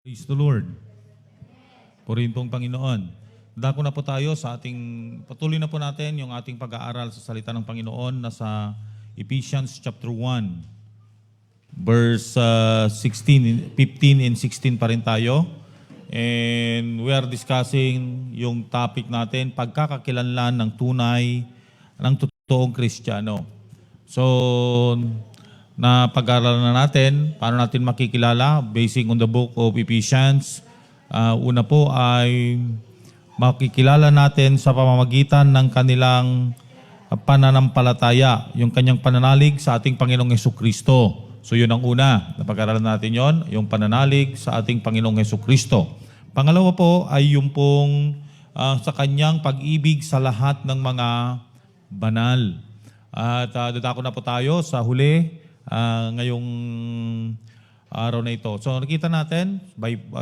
Praise the Lord. Purihin pong Panginoon. Dako na po tayo sa patuloy na po natin yung ating pag-aaral sa salita ng Panginoon na sa Ephesians chapter 1, verse 15 and 16 pa rin tayo. And we are discussing yung topic natin, pagkakakilanlan ng tunay, ng totoong Kristiyano. So, na pag-aaralan na natin, paano natin makikilala basing on the book of Ephesians. Una po ay makikilala natin sa pamamagitan ng kanilang pananampalataya, yung kanyang pananalig sa ating Panginoong Hesukristo. So yun ang una, na pag-aaralan natin yon, yung pananalig sa ating Panginoong Hesukristo. Pangalawa po ay yung pong sa kanyang pag-ibig sa lahat ng mga banal. At dadako na po tayo sa huli, ngayong araw na ito. So nakita natin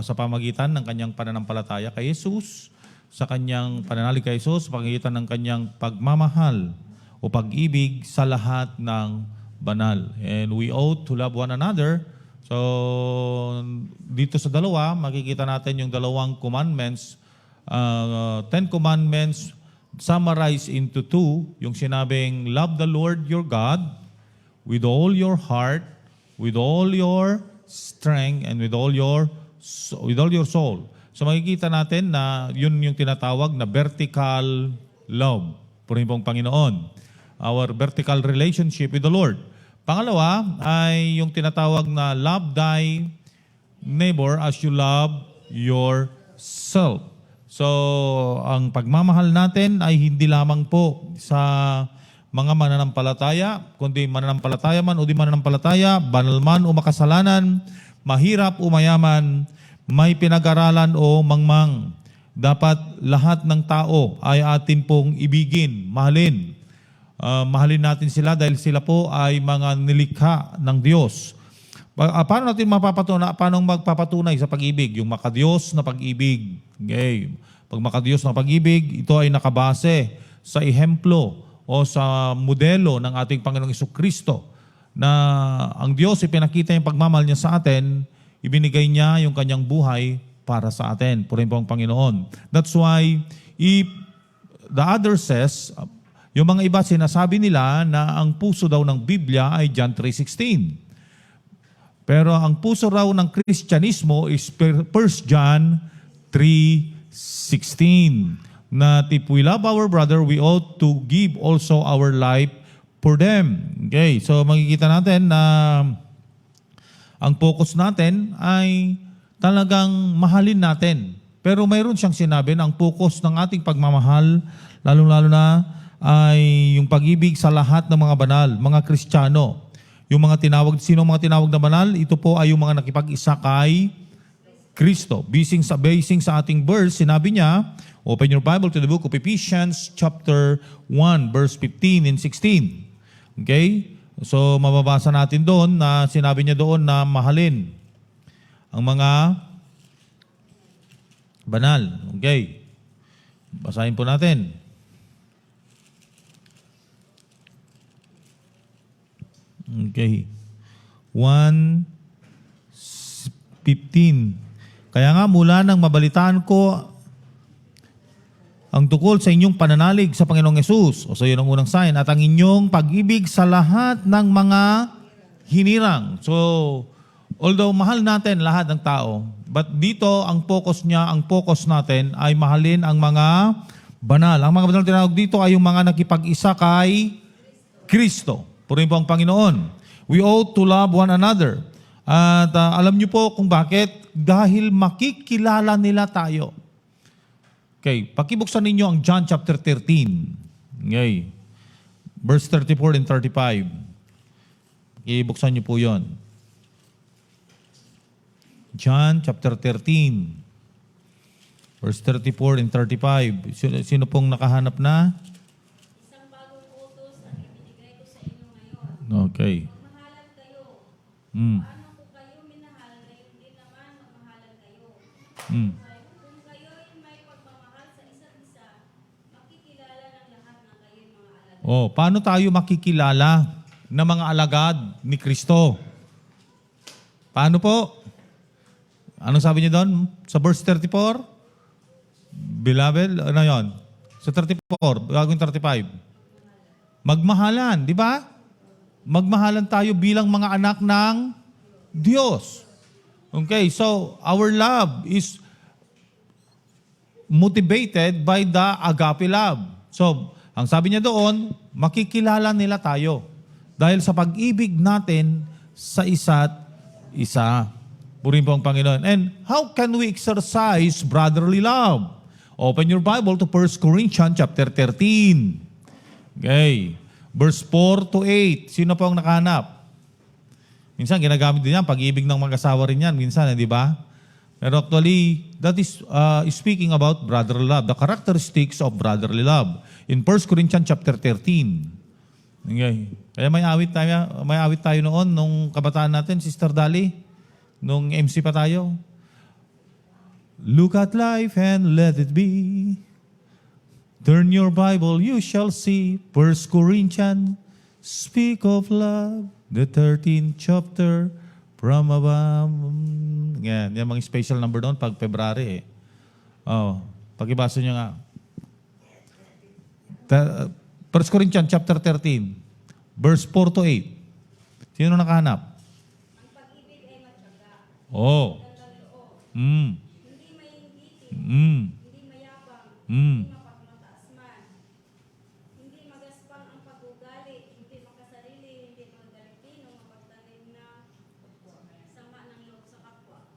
sa pamagitan ng kanyang pananampalataya kay Jesus, sa kanyang pananalig kay Jesus, sa pamagitan ng kanyang pagmamahal o pag-ibig sa lahat ng banal. And we ought to love one another. So dito sa dalawa, makikita natin yung dalawang commandments, 10 commandments summarized into 2, yung sinabing love the Lord your God with all your heart, with all your strength, and with all your soul. So makikita natin na yun yung tinatawag na vertical love. Purihin pong Panginoon. Our vertical relationship with the Lord. Pangalawa ay yung tinatawag na love thy neighbor as you love yourself. So ang pagmamahal natin ay hindi lamang po sa mga mananampalataya, kundi mananampalataya man o di mananampalataya, banal man o makasalanan, mahirap o mayaman, may pinag-aralan o mangmang. Dapat lahat ng tao ay atin pong ibigin, mahalin. Mahalin natin sila dahil sila po ay mga nilikha ng Diyos. Paano natin paano magpapatunay sa pag-ibig? Yung makadiyos na pag-ibig. Okay. Pag makadiyos na pag-ibig, ito ay nakabase sa ehemplo o sa modelo ng ating Panginoong Hesukristo na ang Diyos ipinakita yung pagmamahal niya sa atin, ibinigay niya yung kanyang buhay para sa atin. Purihin po ang Panginoon. That's why if the other says, yung mga iba sinasabi nila na ang puso daw ng Biblia ay John 3:16. Pero ang puso raw ng Kristyanismo is 1 John 3:16. Na if we love our brother, we ought to give also our life for them. Okay, so makikita natin na ang focus natin ay talagang mahalin natin. Pero mayroon siyang sinabi na ang focus ng ating pagmamahal, lalong-lalo na ay yung pag-ibig sa lahat ng mga banal, mga Kristiyano. Yung mga tinawag, sino ang mga tinawag na banal? Ito po ay yung mga nakipag-isa kay Kristo. Basing sa ating verse, sinabi niya, open your Bible to the book of Ephesians chapter 1, verse 15 and 16. Okay? So, mababasa natin doon na sinabi niya doon na mahalin ang mga banal. Okay? Basahin po natin. Okay. 1:15. Kaya nga mula nang mabalitaan ko ang tungkol sa inyong pananalig sa Panginoong Yesus, o sa yun ang unang sign, at ang inyong pag-ibig sa lahat ng mga hinirang. So, although mahal natin lahat ng tao, but dito ang focus natin ay mahalin ang mga banal. Ang mga banal tinawag dito ay yung mga nakipag-isa kay Kristo. Purihin po ang Panginoon. We ought to love one another. At alam niyo po kung bakit? Dahil makikilala nila tayo. Okay, pakibuksan ninyo ang John chapter 13. Okay. Verse 34 and 35. Ibuksan niyo po yon. John chapter 13. Verse 34 and 35. Sino pong nakahanap na? Isang bagong utos ang ibinigay ko sa inyo ngayon. Okay. Magmahalan kayo. Mm. Paano ko kayo minahal, gayon din naman magmahalan kayo. Mm. Kung kayo'y may pagmamahal sa isa't isa, makikilala ng lahat na kayo'y mga alagad. Oh, paano tayo makikilala na mga alagad ni Kristo? Paano po? Anong sabi niya doon? Sa verse 34? Beloved, ano yon? Sa 34, gagawin 35. Magmahalan, di ba? Magmahalan tayo bilang mga anak ng Diyos. Okay, so our love is motivated by the agape love. So, ang sabi niya doon, makikilala nila tayo dahil sa pag-ibig natin sa isa't isa. Purihin po ang Panginoon. And how can we exercise brotherly love? Open your Bible to 1 Corinthians chapter 13. Okay. Verse 4 to 8. Sino po ang nakahanap? Minsan ginagamit din yan. Pag-ibig ng mag-asawa rin yan. Minsan, di ba? Pero actually, that is speaking about brotherly love. The characteristics of brotherly love. In 1 Corinthians chapter 13. Okay. Kaya may awit tayo noon nung kabataan natin, Sister Dali. Nung MC pa tayo. Look at life and let it be. Turn your Bible, you shall see. 1 Corinthians, speak of love. The 13th chapter from above. Yan mga special number doon pag February eh. Oh, pag-ibasa nyo nga. 1 Corinthians chapter 13, verse 4 to 8. Sino nakahanap? Ang pag-ibig ay matyaga. Oh. Nagkaloob. Mm. Hindi mainggitin. Mm. Hindi mayabang. Mm. Hindi mapagmataas man. Hindi magaspang ang pag-ugali. Hindi makasarili. Hindi magalitino. Mapagtanim na sama ng loob sa kapwa.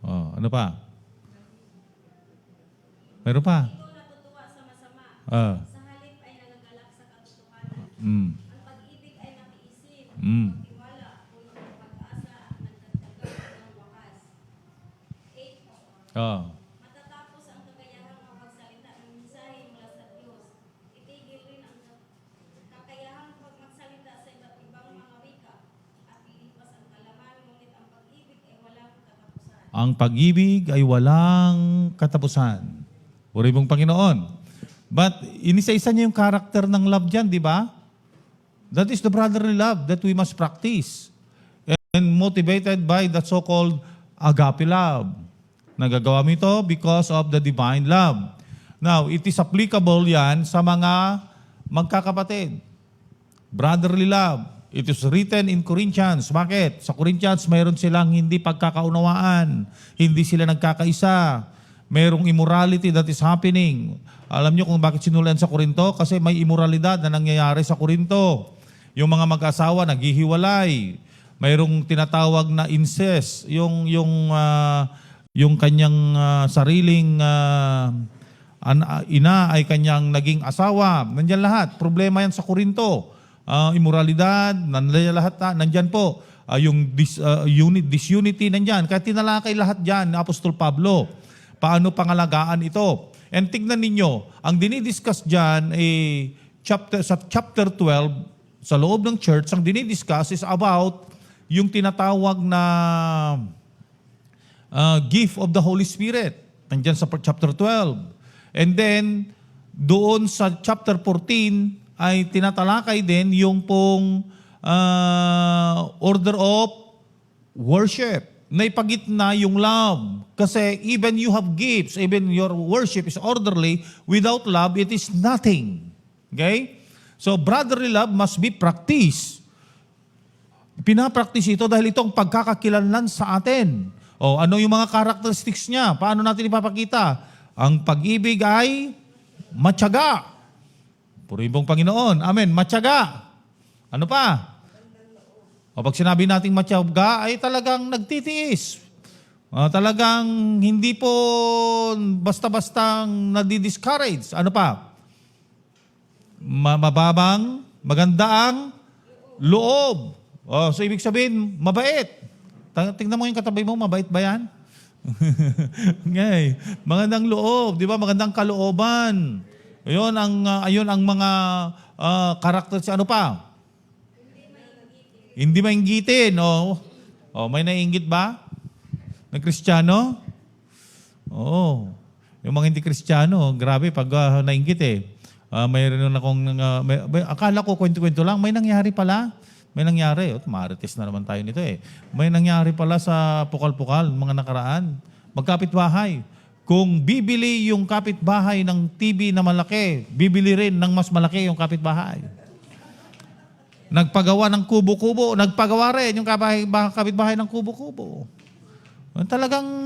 Oh, ano pa? Meron pa? Ito natutuwa sa masama. Ah. Sa halip ay nagagalak sa katotohanan. Mm. Ang pag-ibig ay nakiisip. Mm. Magtiwala. Puno ng pag-asa. Nagtatagal ng wakas. 8. Oh. Matatapos ang kakayahang mapagsalita ng mensahe mula sa Diyos. Itigil rin ang kakayahang magsalita sa iba't ibang mga wika at ilipas ang kalaman, ngunit ang pag-ibig ay walang katapusan. Ang pag-ibig ay walang katapusan. Puri mong Panginoon. But inisa-isa niya yung karakter ng love dyan, di ba? That is the brotherly love that we must practice. And motivated by the so-called agape love. Nagagawa mo ito because of the divine love. Now, it is applicable yan sa mga magkakapatid. Brotherly love. It is written in Corinthians. Bakit? Sa Corinthians, mayroon silang hindi pagkakaunawaan. Hindi sila nagkakaisa. Mayroong immorality that is happening. Alam niyo kung bakit sinulan sa Korinto? Kasi may immoralidad na nangyayari sa Korinto. Yung mga mag-asawa naghihiwalay. Mayroong tinatawag na incest. Yung kanyang sariling ina ay kanyang naging asawa. Nandiyan lahat. Problema yan sa Korinto. immoralidad, lahat nandyan po. Yung disunity nandyan. Kaya tinalakay lahat dyan ni Apostol Pablo. Paano pangalagaan ito? And tignan ninyo, ang dinidiscuss dyan sa chapter 12, sa loob ng church, ang dinidiscuss is about yung tinatawag na gift of the Holy Spirit. Nandyan sa chapter 12. And then, doon sa chapter 14, ay tinatalakay din yung pong order of worship. Na ipagitna yung love. Kasi even you have gifts, even your worship is orderly, without love, it is nothing. Okay? So, brotherly love must be practiced. Pinapractice ito dahil itong pagkakakilanlan sa atin. O, ano yung mga characteristics niya? Paano natin ipapakita? Ang pag-ibig ay matyaga. Purihin pong Panginoon. Amen. Matyaga. Ano pa? O, pag sinabi nating matyaga, ay talagang nagtitiis. Talagang hindi po basta-bastang nadi-discourage. Ano pa? Mababang, maganda ang loob. So ibig sabihin, mabait. Tingnan mo yung katabi mo, mabait ba yan? Okay. Magandang loob, di ba? Magandang kalooban. Ayun ang mga karakter. Ano pa? Hindi mainggitin. May nainggit ba? Na Kristiyano? Oo. Yung mga hindi Kristiyano, grabe pag nainggit mayroon akong, akala ko kwento-kwento lang, may nangyari pala. May nangyari. Marites na naman tayo nito May nangyari pala sa Pukal-Pukal, mga nakaraan. Magkapitbahay. Kung bibili yung kapitbahay ng TV na malaki, bibili rin ng mas malaki yung kapitbahay. Nagpagawa ng kubo-kubo, nagpagawa rin yung kapitbahay ng kubo-kubo. Talagang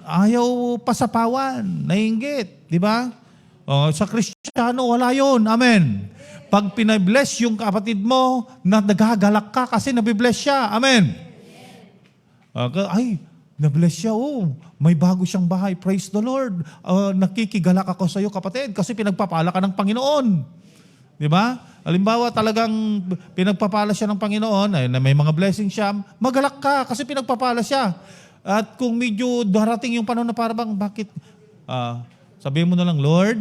ayaw pasapawan, nainggit, di ba? Sa Kristiyano, wala yun. Amen. Pag pinabless yung kapatid mo, nagagalak ka kasi nabibless siya. Amen. Ay, nabless siya. May bago siyang bahay. Praise the Lord. Nakikigalak ako sa iyo, kapatid, kasi pinagpapala ka ng Panginoon. Di ba? Halimbawa, talagang pinagpapala siya ng Panginoon, na may mga blessing siya, magalak ka kasi pinagpapala siya. At kung medyo darating yung panahon na parang, bakit? Sabihin mo na lang, Lord,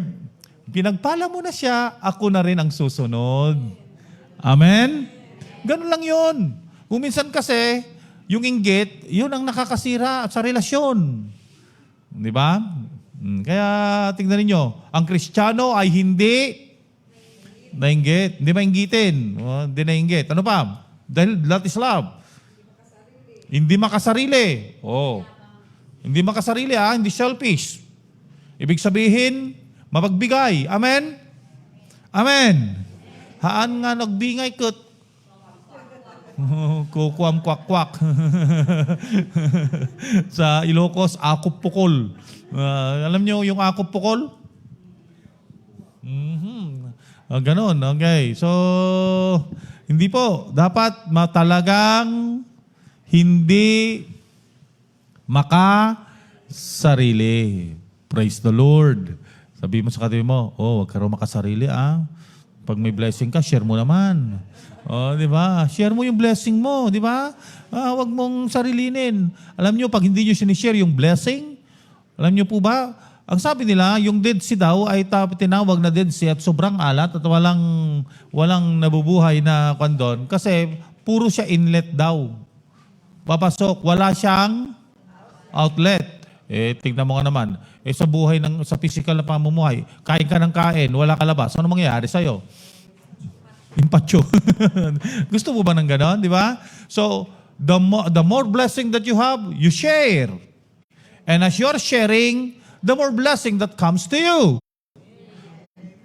pinagpala mo na siya, ako na rin ang susunod. Amen? Ganun lang yun. Kung minsan kasi, yung inggit, yun ang nakakasira sa relasyon. Di ba? Kaya tingnan ninyo, ang Kristiyano ay hindi nainggit. Hindi mainggitin. Hindi nainggit. Ano pa? Dahil that is love. Hindi makasarili. Hindi makasarili hindi selfish. Ibig sabihin, mapagbigay. Amen? Amen. Haan nga nagbingay kat. Kukuam kwak-kwak. Sa Ilocos, akop pukol. Alam nyo yung akop pukol? Ganon, okay. So, hindi po. Dapat talagang hindi makasarili. Praise the Lord. Sabi mo sa katabi mo, wag ka raw makasarili Pag may blessing ka, share mo naman. Di ba? Share mo yung blessing mo, di ba? Wag mong sarilinin. Alam nyo, pag hindi nyo sinishare yung blessing, alam nyo po ba, ang sabi nila, yung Dead Sea daw ay tinawag na Dead Sea at sobrang alat at walang nabubuhay na kondon kasi puro siya inlet daw. Papasok, wala siyang outlet. Tignan mo ka naman. Sa buhay, sa physical na pamumuhay, kain ka ng kain, wala kalabas. Ano mangyayari sa'yo? Impatyo. Gusto mo ba ng ganon? Di ba? So, the more blessing that you have, you share. And as you're sharing, the more blessing that comes to you.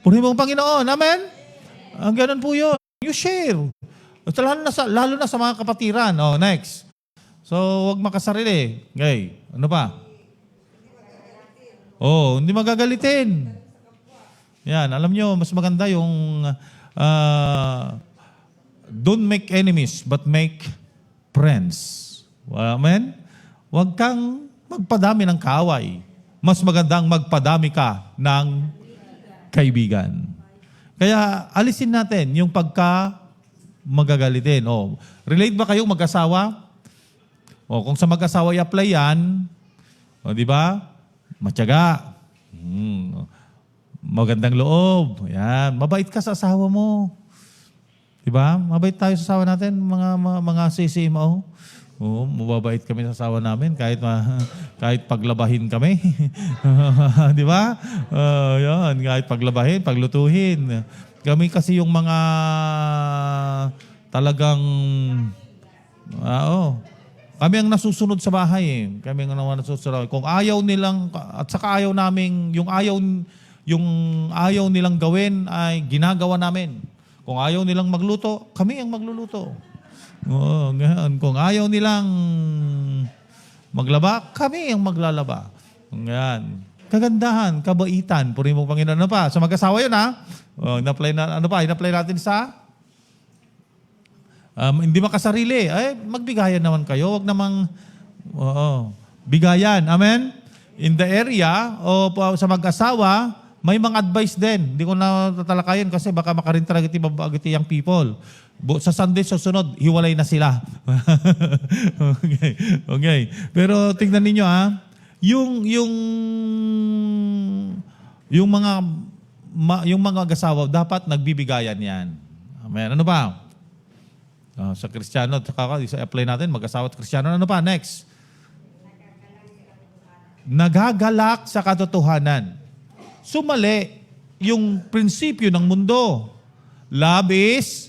Purihin mo ang Panginoon. Amen? Ang ganon po yun. You share. Lalo na sa mga kapatiran. Next. So, huwag makasarili. Okay. Ano pa? Hindi magagalitin. Yan. Alam nyo, mas maganda yung don't make enemies, but make friends. Amen? Huwag kang magpadami ng kaaway. Mas magandang magpadami ka ng kaibigan. Kaya alisin natin yung pagka magagalitin. O, relate ba kayong mag-asawa? O, kung sa mag-asawa i-apply yan, o, di ba? Matyaga. Magandang loob. Yan. Mabait ka sa asawa mo. Di ba? Mabait tayo sa asawa natin, mga CCMO. Oo, mababait kami sa asawa namin kahit paglabahin kami. Di ba? Yan, kahit paglabahin, paglutuhin. Kami kasi yung mga talagang kami ang nasusunod sa bahay eh. Kami ang nasusunod. Kung ayaw nilang at saka ayaw naming yung ayaw nilang gawin ay ginagawa namin. Kung ayaw nilang magluto, kami ang magluluto. Oo, ngayon. Kung ayaw nilang maglaba, kami ang maglalaba. Ngayon. Kagandahan, kabaitan, purihin mo Panginoon. Ano pa? Sa mag-asawa yun ha? In-apply natin sa hindi makasarili. Ay, magbigayan naman kayo. Huwag namang bigayan. Amen? In the area o sa mag-asawa, may mga advice din. Hindi ko na tatalakayin kasi baka makarintragiti young people. Sa Sunday, susunod, hiwalay na sila. Okay. Pero tingnan ninyo yung mga mag-asawa, dapat nagbibigayan yan. Amen. Ano ba? Sa Kristiyano, apply natin, mag-asawa at Kristiyano. Ano pa? Next. Nagagalak sa katotohanan. Sumali yung prinsipyo ng mundo. Love is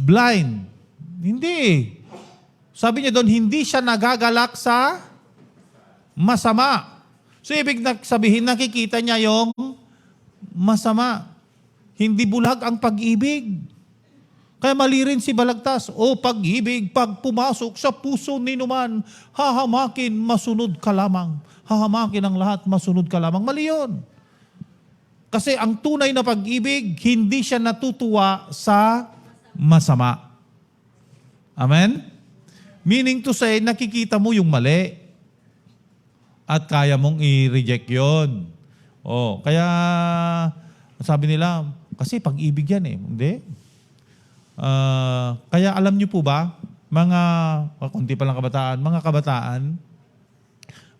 blind. Hindi. Sabi niya doon, hindi siya nagagalak sa masama. So, ibig sabihin, nakikita niya yung masama. Hindi bulag ang pag-ibig. Kaya mali rin si Balagtas. O pag-ibig, pag pumasok sa puso ni numan, hahamakin, masunod ka lamang. Hahamakin ang lahat, masunod ka lamang. Mali yun. Kasi ang tunay na pag-ibig, hindi siya natutuwa sa masama. Amen? Meaning to say, nakikita mo yung mali at kaya mong i-reject yun. Kaya sabi nila, kasi pag-ibig yan eh. Hindi. Kaya alam niyo po ba, kunti pa lang kabataan, mga kabataan,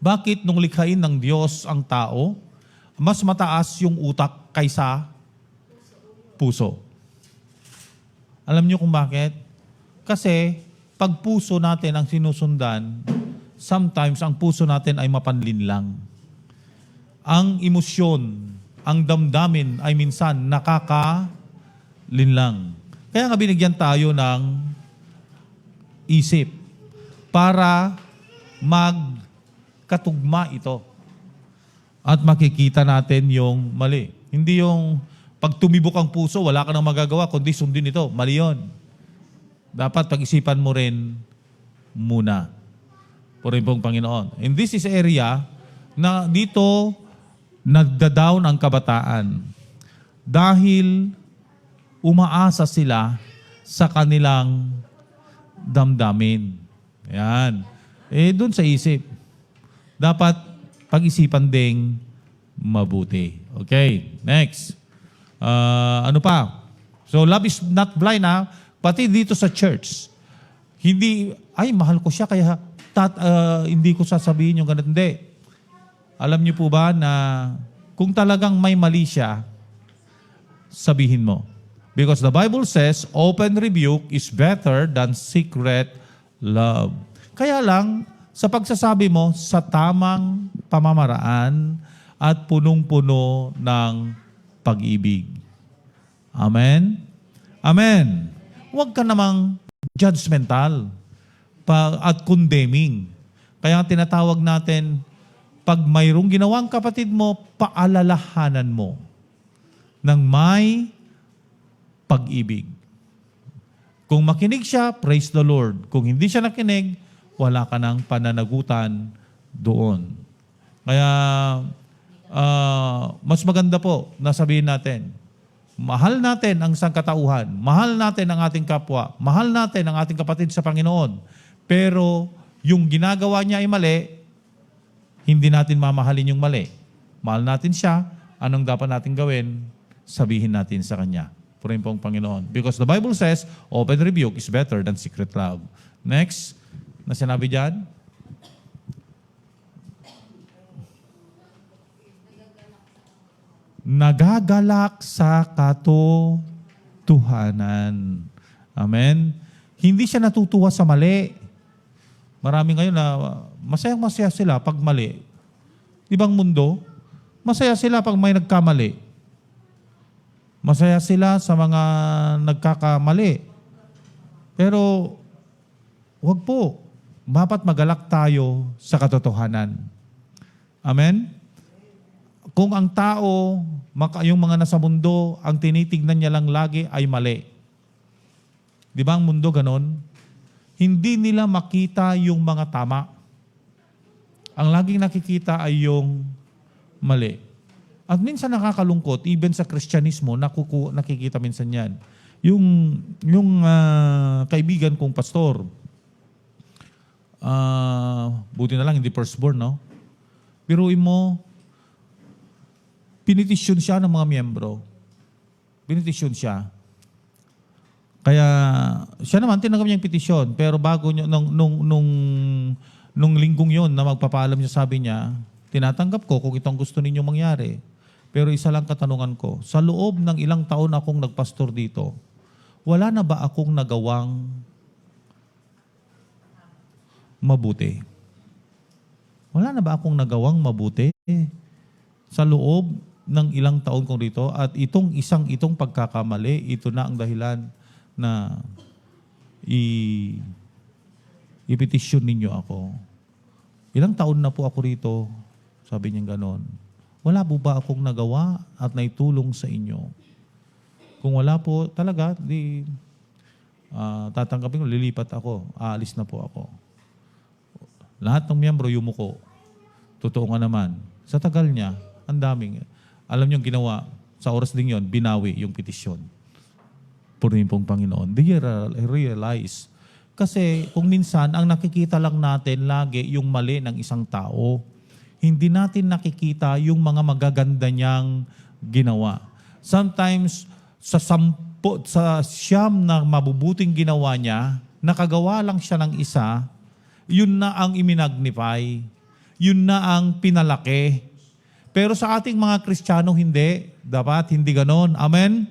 bakit nung likhain ng Diyos ang tao, mas mataas yung utak kaysa puso? Alam niyo kung bakit? Kasi pag puso natin ang sinusundan, sometimes ang puso natin ay mapanlinlang. Ang emosyon, ang damdamin ay minsan nakakalinlang. Kaya nga binigyan tayo ng isip para magkatugma ito. At makikita natin yung mali. Hindi yung pag tumibok ang puso, wala ka nang magagawa, kundi sundin ito. Mali yun. Dapat pag-isipan mo rin muna. Purihin pong Panginoon. And this is area na dito nagda-down ang kabataan. Dahil umaasa sila sa kanilang damdamin. Ayan. Doon sa isip. Dapat pag-isipan ding mabuti. Okay, next. Ano pa? So, love is not blind pati dito sa church. Hindi, mahal ko siya kaya hindi ko sasabihin yung ganun. Hindi. Alam niyo po ba na kung talagang may mali siya, sabihin mo. Because the Bible says, open rebuke is better than secret love. Kaya lang, sa pagsasabi mo, sa tamang pamamaraan at punong-puno ng pag-ibig. Amen? Amen. Huwag ka namang judgmental at condemning. Kaya tinatawag natin, pag mayroong ginawang kapatid mo, paalalahanan mo ng may pag-ibig. Kung makinig siya, praise the Lord. Kung hindi siya nakinig, wala ka ng pananagutan doon. Kaya, mas maganda po na sabihin natin, mahal natin ang sangkatauhan, mahal natin ang ating kapwa, mahal natin ang ating kapatid sa Panginoon, pero yung ginagawa niya ay mali, hindi natin mamahalin yung mali. Mahal natin siya, anong dapat natin gawin? sabihin natin sa Kanya. Purihin po ang Panginoon. Because the Bible says, open rebuke is better than secret love. Next, na sinabi dyan? Nagagalak sa katotohanan. Amen? Hindi siya natutuwa sa mali. Marami ngayon na masayang-masaya sila pag mali. Ibang mundo, masaya sila pag may nagkamali. Masaya sila sa mga nagkakamali. Pero, wag po. Dapat magalak tayo sa katotohanan. Amen? Kung ang tao, yung mga nasa mundo, ang tinitignan niya lang lagi ay mali. Di ba ang mundo ganon? Hindi nila makita yung mga tama. Ang laging nakikita ay yung mali. At minsan nakakalungkot, even sa Kristyanismo, nakikita minsan yan. Yung kaibigan kong pastor, buti na lang, hindi firstborn, no? Biruin mo, pinitisyon siya ng mga miyembro. Pinitisyon siya. Kaya, siya naman, tinanggap niya yung petisyon. Pero bago niya, nung linggong yon na magpapaalam niya, sabi niya, tinatanggap ko kung itong gusto ninyong mangyari. Pero isa lang katanungan ko, sa loob ng ilang taon akong nagpastor dito, wala na ba akong nagawang mabuti? Wala na ba akong nagawang mabuti? Sa loob ng ilang taon kong dito, at itong pagkakamali, ito na ang dahilan na ipetisyon ninyo ako. Ilang taon na po ako rito, sabi niya ganon. Wala po ba akong nagawa at naitulong sa inyo? Kung wala po, talaga, tatanggapin ko, lilipat ako, aalis na po ako. Lahat ng miyembro yumuko. Totoo nga naman. Sa tagal niya, ang daming. Alam niyo ginawa, sa oras din yon, binawi yung petisyon. Purihin pong Panginoon. They realize. Kasi kung minsan, ang nakikita lang natin lagi yung mali ng isang tao. Hindi natin nakikita yung mga magaganda niyang ginawa. Sometimes, sa siyam na mabubuting ginawa niya, nakagawa lang siya ng isa, yun na ang iminagnify. Yun na ang pinalaki. Pero sa ating mga Kristiyano, hindi. Dapat hindi ganon. Amen?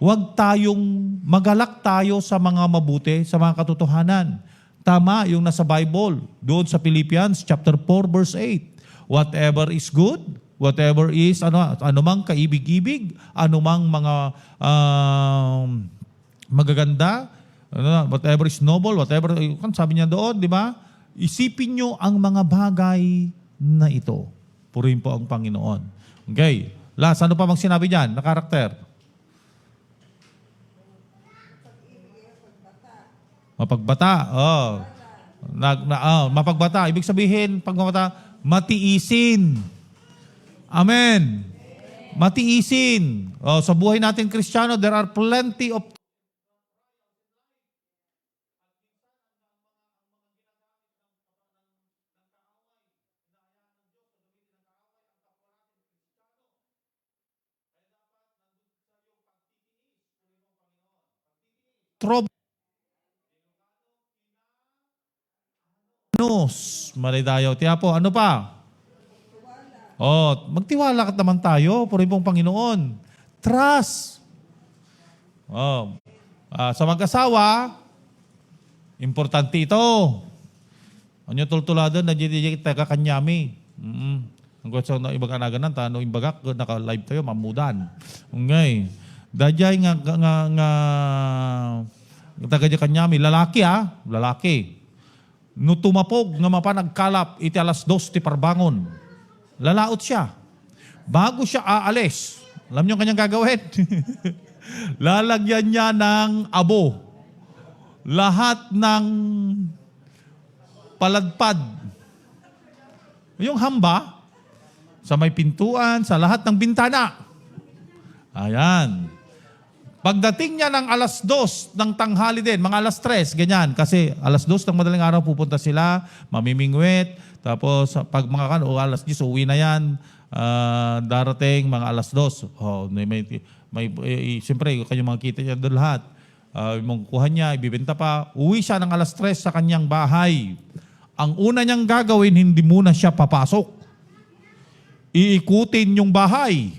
Huwag magalak tayo sa mga mabuti, sa mga katotohanan. Tama yung nasa Bible, doon sa Philippians chapter 4 verse 8. Whatever is good, whatever is anumang kaibig-ibig, anumang mga magaganda, whatever is noble, whatever, sabi niya doon, di ba? Isipin nyo ang mga bagay na ito. Purihin po ang Panginoon. Okay. Last, ano pa bang sinabi diyan na karakter? Mapagbata. Mapagbata. Ibig sabihin, pagmamata, matiisin. Amen. Matiisin. Sa buhay natin Kristiyano, there are plenty of trouble. Malidayaw. Tiya po, ano pa? Magtiwala ka naman tayo. Purihin pong Panginoon. Trust. Sa mag-asawa, importante ito. Ano tultulado na jijik taga kanyami. Ang kwento na ibang anaganan, tano imbagak, naka-live tayo, mamudan. Okay. Dajay nga taga kanyami, lalaki lalaki. No tumapog nga mapanagkalap, iti alas 2 ti parbangon. Lalaot siya. Bago siya aalis, alam niyo ang kanyang gagawin? Lalagyan niya ng abo. Lahat ng paladpad. Yung hamba, sa may pintuan, sa lahat ng bintana. Ayan. Pagdating niya ng 2:00 ng tanghali din, mga 3:00, ganyan. Kasi 2:00 ng madaling araw pupunta sila, mamimingwit. Tapos pag mga 10:00, uwi na yan. Darating mga 2:00. Oh, siyempre, kanyang makikita niya doon lahat. Mong kuha niya, ibibenta pa. Uwi siya ng 3:00 sa kanyang bahay. Ang una niyang gagawin, hindi muna siya papasok. Iikutin yung bahay.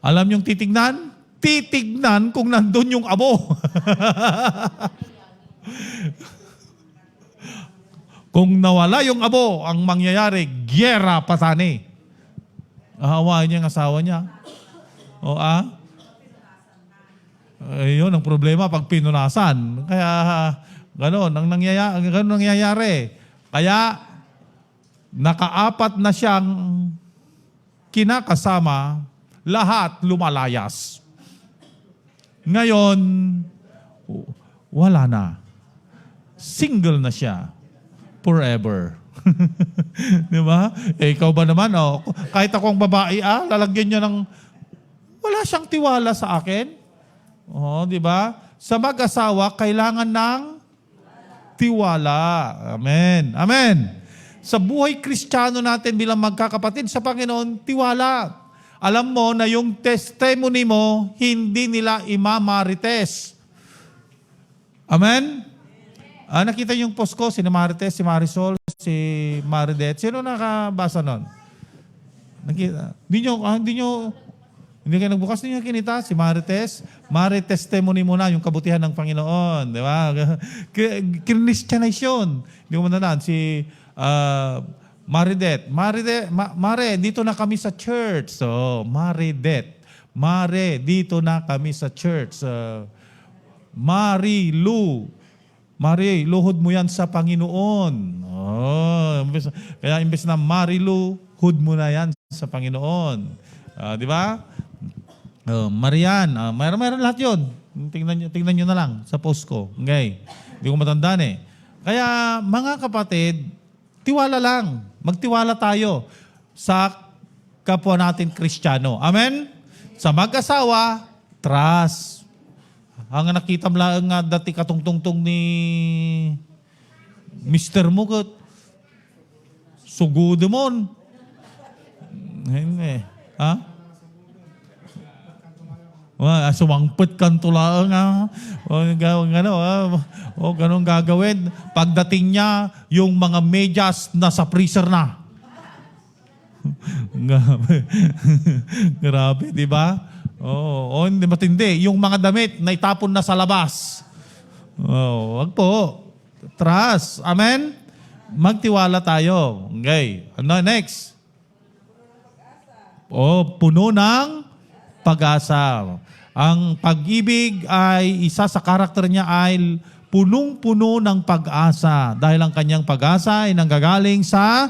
Alam niyong titignan? Titignan kung nandun yung abo. Kung nawala yung abo, ang mangyayari, gyera patani. Ahawain niya ang asawa niya. Ayun ang problema pag pinunasan. Kaya gano'n ang nangyayari. Kaya nakaapat na siyang kinakasama, lahat lumalayas. Ngayon, wala na. Single na siya. Forever. Di ba? Ikaw ba naman, kahit akong babae, lalagyan niya ng, wala siyang tiwala sa akin. Di ba? Sa mag-asawa, kailangan ng tiwala. Amen. Amen. Sa buhay Kristiyano natin bilang magkakapatid sa Panginoon, tiwala. Alam mo na yung testimony mo, hindi nila imamarites. Amen? Nakita yung post ko, si Marites, si Marisol, si Maridet. Sino nakabasa nun? Nakita? Hindi kayo nagbukas, hindi nyo kinita. Si Marites, testimony mo na yung kabutihan ng Panginoon. Di ba? Christianize yun. Hindi ko matandaan. Si Maridet. Mare, dito na kami sa church. So, Maridet. Mare, dito na kami sa church. Marilu. Mari, luhod mo yan sa Panginoon. Kaya imbes na Marilu, hud mo na yan sa Panginoon. Di ba? Marian. Mayroon lahat yun. Tingnan nyo na lang sa post ko. Okay. Hindi ko matandaan eh. Kaya mga kapatid, tiwala lang. Magtiwala tayo sa kapwa natin Kristiyano. Amen? Sa mag-asawa, trust. Ang nakita mo lang nga dati katungtungtong ni Mr. Mugot. Sugudo mon. Hindi. Sumangpit kantulaang ganun gagawin. Pagdating niya, yung mga medyas nasa freezer na. Grabe, di ba? Hindi matindi. Yung mga damit na itapon na sa labas. Wag po. Trust. Amen? Magtiwala tayo. Okay. Ano next? Puno ng pag-asa. Ang pag-ibig ay isa sa karakter niya ay punong-puno ng pag-asa dahil ang kanyang pag-asa ay nanggagaling sa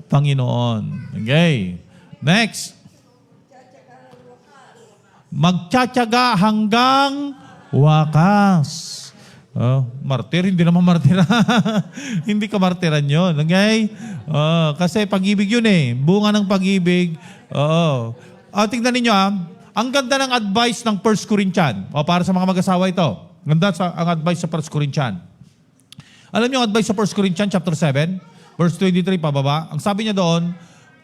Panginoon. Okay. Next. Magtsatsaga hanggang wakas. Martir, hindi naman martira. Hindi ka martiran yun. Okay? Kasi pag-ibig yun eh. Bunga ng pag-ibig. Tingnan ninyo ang ganda ng advice ng 1 Corinthians. Para sa mga mag-asawa ito. Ganda ang advice sa 1 Corinthians. Alam niyo ang advice sa 1 Corinthians chapter 7, verse 23 pababa. Ang sabi niya doon,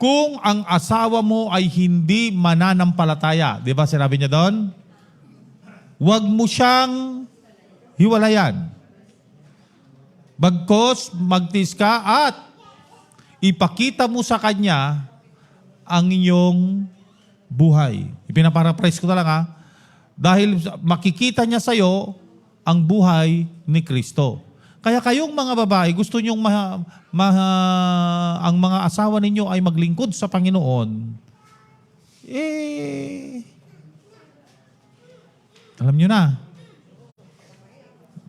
kung ang asawa mo ay hindi mananampalataya, di ba sinabi niya doon? Huwag mo siyang hiwalayan. Bagkos, magtiis ka at ipakita mo sa kanya ang inyong buhay. Ipinaparaphrase ko na lang dahil makikita niya sa iyo ang buhay ni Kristo. Kaya kayong mga babae, gusto nyong ang mga asawa ninyo ay maglingkod sa Panginoon, alam nyo na,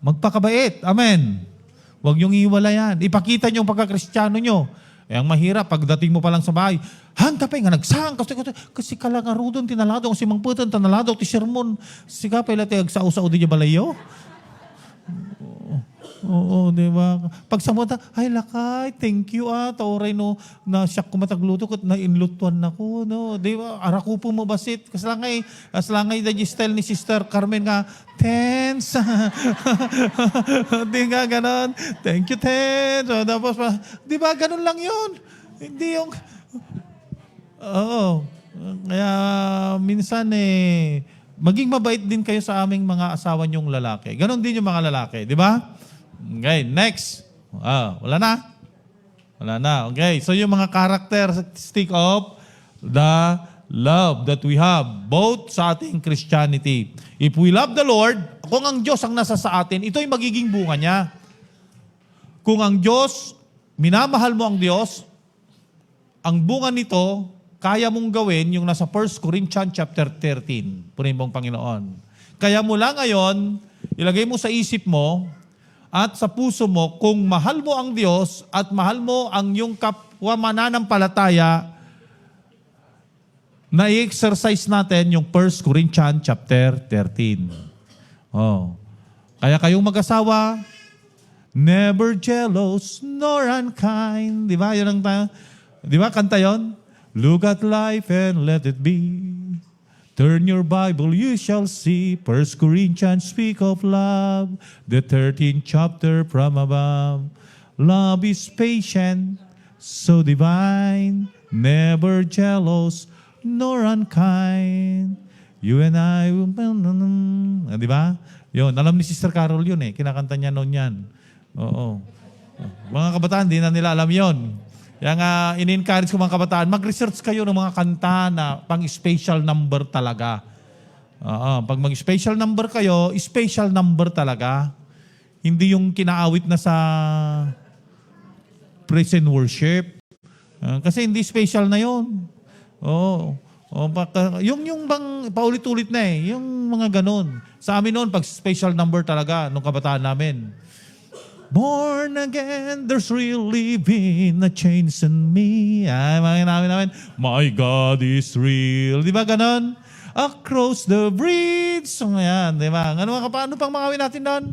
magpakabait. Amen. Huwag nyong iwalayan. Ipakita nyo ang pagkakristyano nyo. Ang mahirap, pagdating mo pa lang sa bahay, hangtapay nga, nagsang, kasi kalangarudon, tinalado, kasi mangputan, tanalado, ti sermon, sigapay lati, agsao-sao di niya balayo. Oo, di ba? Pag samunta, ay lakay, thank you tauray no, na siyak ko matagluto kat na inlutuan na ko, no? Di ba? Araku po mo basit. Kaslangay da style ni Sister Carmen nga, tens. Di nga ganon. Thank you, tens. So, tapos, di ba, ganon lang yun. Hindi yung, oo. Kaya, minsan maging mabait din kayo sa aming mga asawa niyong lalaki. Ganon din yung mga lalaki, di ba? Okay, next. Wala na? Wala na. Okay, so yung mga characteristic of the love that we have, both sa ating Christianity. If we love the Lord, kung ang Diyos ang nasa sa atin, ito ay magiging bunga niya. Kung ang Diyos, minamahal mo ang Diyos, ang bunga nito, kaya mong gawin yung nasa 1 Corinthians chapter 13. Punin mong Panginoon. Kaya mula ngayon, ilagay mo sa isip mo, at sa puso mo, kung mahal mo ang Diyos at mahal mo ang iyong kapwa mananampalataya, na i-exercise natin yung 1 Corinthians chapter 13. Kaya kayong mag-asawa, never jealous nor unkind. Di ba? Yun ang di ba? Kanta yun? Look at life and let it be. Turn your Bible, you shall see 1 Corinthians speak of love, the 13th chapter from above. Love is patient, so divine, never jealous, nor unkind. You and I, di ba? Yun, alam ni Sister Carol yun kinakanta niya noon yan. Oo. Mga kabataan, di na nila alam yun. Kaya nga, in-encourage ko mga kabataan, mag-research kayo ng mga kanta na pang-special number talaga. Pag mag-special number kayo, special number talaga. Hindi yung kinaawit na sa praise and worship. Kasi hindi special na yun. Yung bang paulit-ulit na yung mga ganun. Sa amin noon, pag special number talaga, nung kabataan namin, born again, there's really been a change in me. Mga namin, my God is real. Di ba ganon? Across the bridge. So, yan, di ba? Ano pang mga awin natin doon?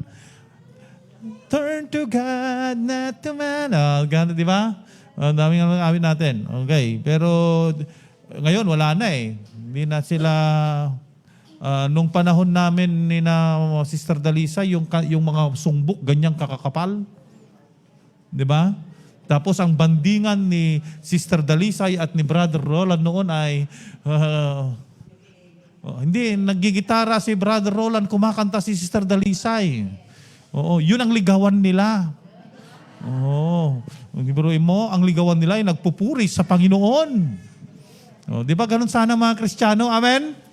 Turn to God, not to man. Gano'n, di ba? Ang daming awin natin. Okay. Pero, ngayon, wala na Hindi na sila... nung panahon namin ni na Sister Dalisa, yung mga sungbok, ganyang kakakapal. Di ba? Tapos ang bandingan ni Sister Dalisay at ni Brother Roland noon ay, hindi, naggigitara si Brother Roland, kumakanta si Sister Dalisay. Yun ang ligawan nila. Biruin mo, ang ligawan nila ay nagpupuri sa Panginoon. Di ba ganun sana mga Kristiyano? Amen?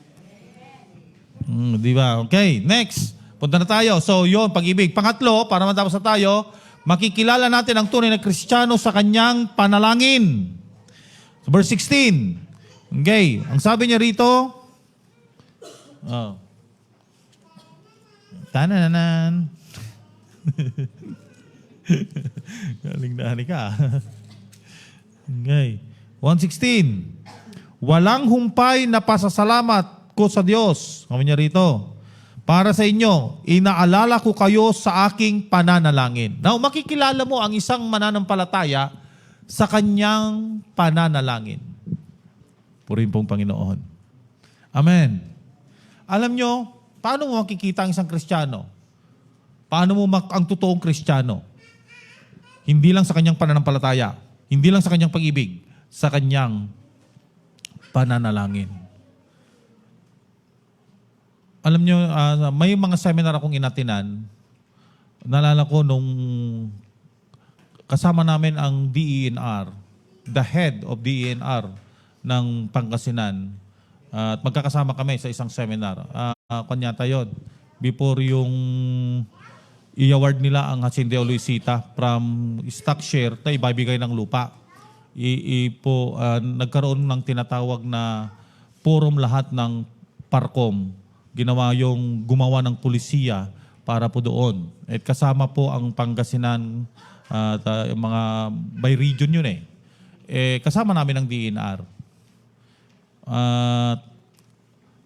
Di ba? Okay, next. Punta na tayo. So, yun, pag-ibig. Pangatlo, para matapos na tayo, makikilala natin ang tunay na Kristiyano sa kanyang panalangin. So, verse 16. Okay, ang sabi niya rito, tanananan. Galing na ka. Okay. 1:16. Walang humpay na pasasalamat ko sa Diyos, kami niya rito, para sa inyo, inaalala ko kayo sa aking pananalangin. Now, makikilala mo ang isang mananampalataya sa kanyang pananalangin. Purihin pong Panginoon. Amen. Alam nyo, paano mo makikita ang isang Kristiyano? Paano mo ang totoong Kristiyano? Hindi lang sa kanyang pananampalataya, hindi lang sa kanyang pag-ibig, sa kanyang pananalangin. Alam nyo, may mga seminar akong inatinan. Naalala ko nung kasama namin ang DENR, the head of DENR ng Pangasinan. At magkakasama kami sa isang seminar. Kanyata yun. Before yung i-award nila ang Hacienda Luisita from stock share na ibabigay ng lupa. Nagkaroon ng tinatawag na forum lahat ng Parcom. Gumawa ng pulisiya para po doon. At kasama po ang Pangasinan, mga by region yun kasama namin ang DNR.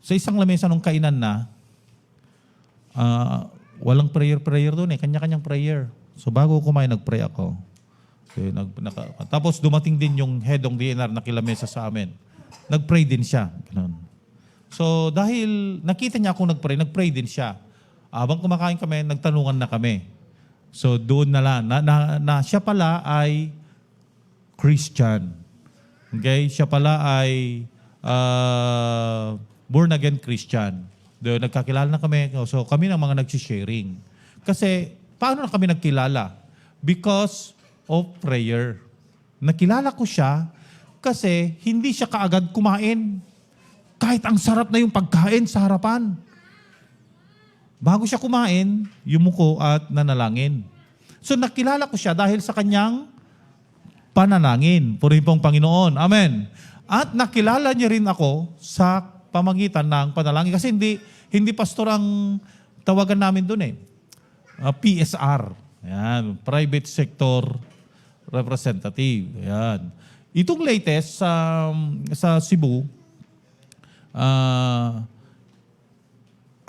Sa isang lamesa nung kainan na, walang prayer doon kanya-kanyang prayer. So bago ko kumain, nag-pray ako. So, tapos dumating din yung head ng DNR na kilamesa sa amin. Nag-pray din siya. Ganun. So dahil nakita niya akong nag-pray din siya. Habang kumakain kami, nagtanungan na kami. So doon na siya pala ay Christian. Okay? Siya pala ay born again Christian. Doon nagkakilala na kami. So kami ng mga nagsisharing. Kasi paano na kami nagkilala? Because of prayer. Nakilala ko siya kasi hindi siya kaagad kumain. Kahit ang sarap na yung pagkain sa harapan. Bago siya kumain, yumuko at nanalangin. So nakilala ko siya dahil sa kanyang panalangin. Purihin pong Panginoon. Amen. At nakilala niya rin ako sa pamagitan ng panalangin. Kasi hindi pastor ang tawagan namin doon eh. PSR. Ayan, Private Sector Representative. Ayan. Itong latest sa Cebu,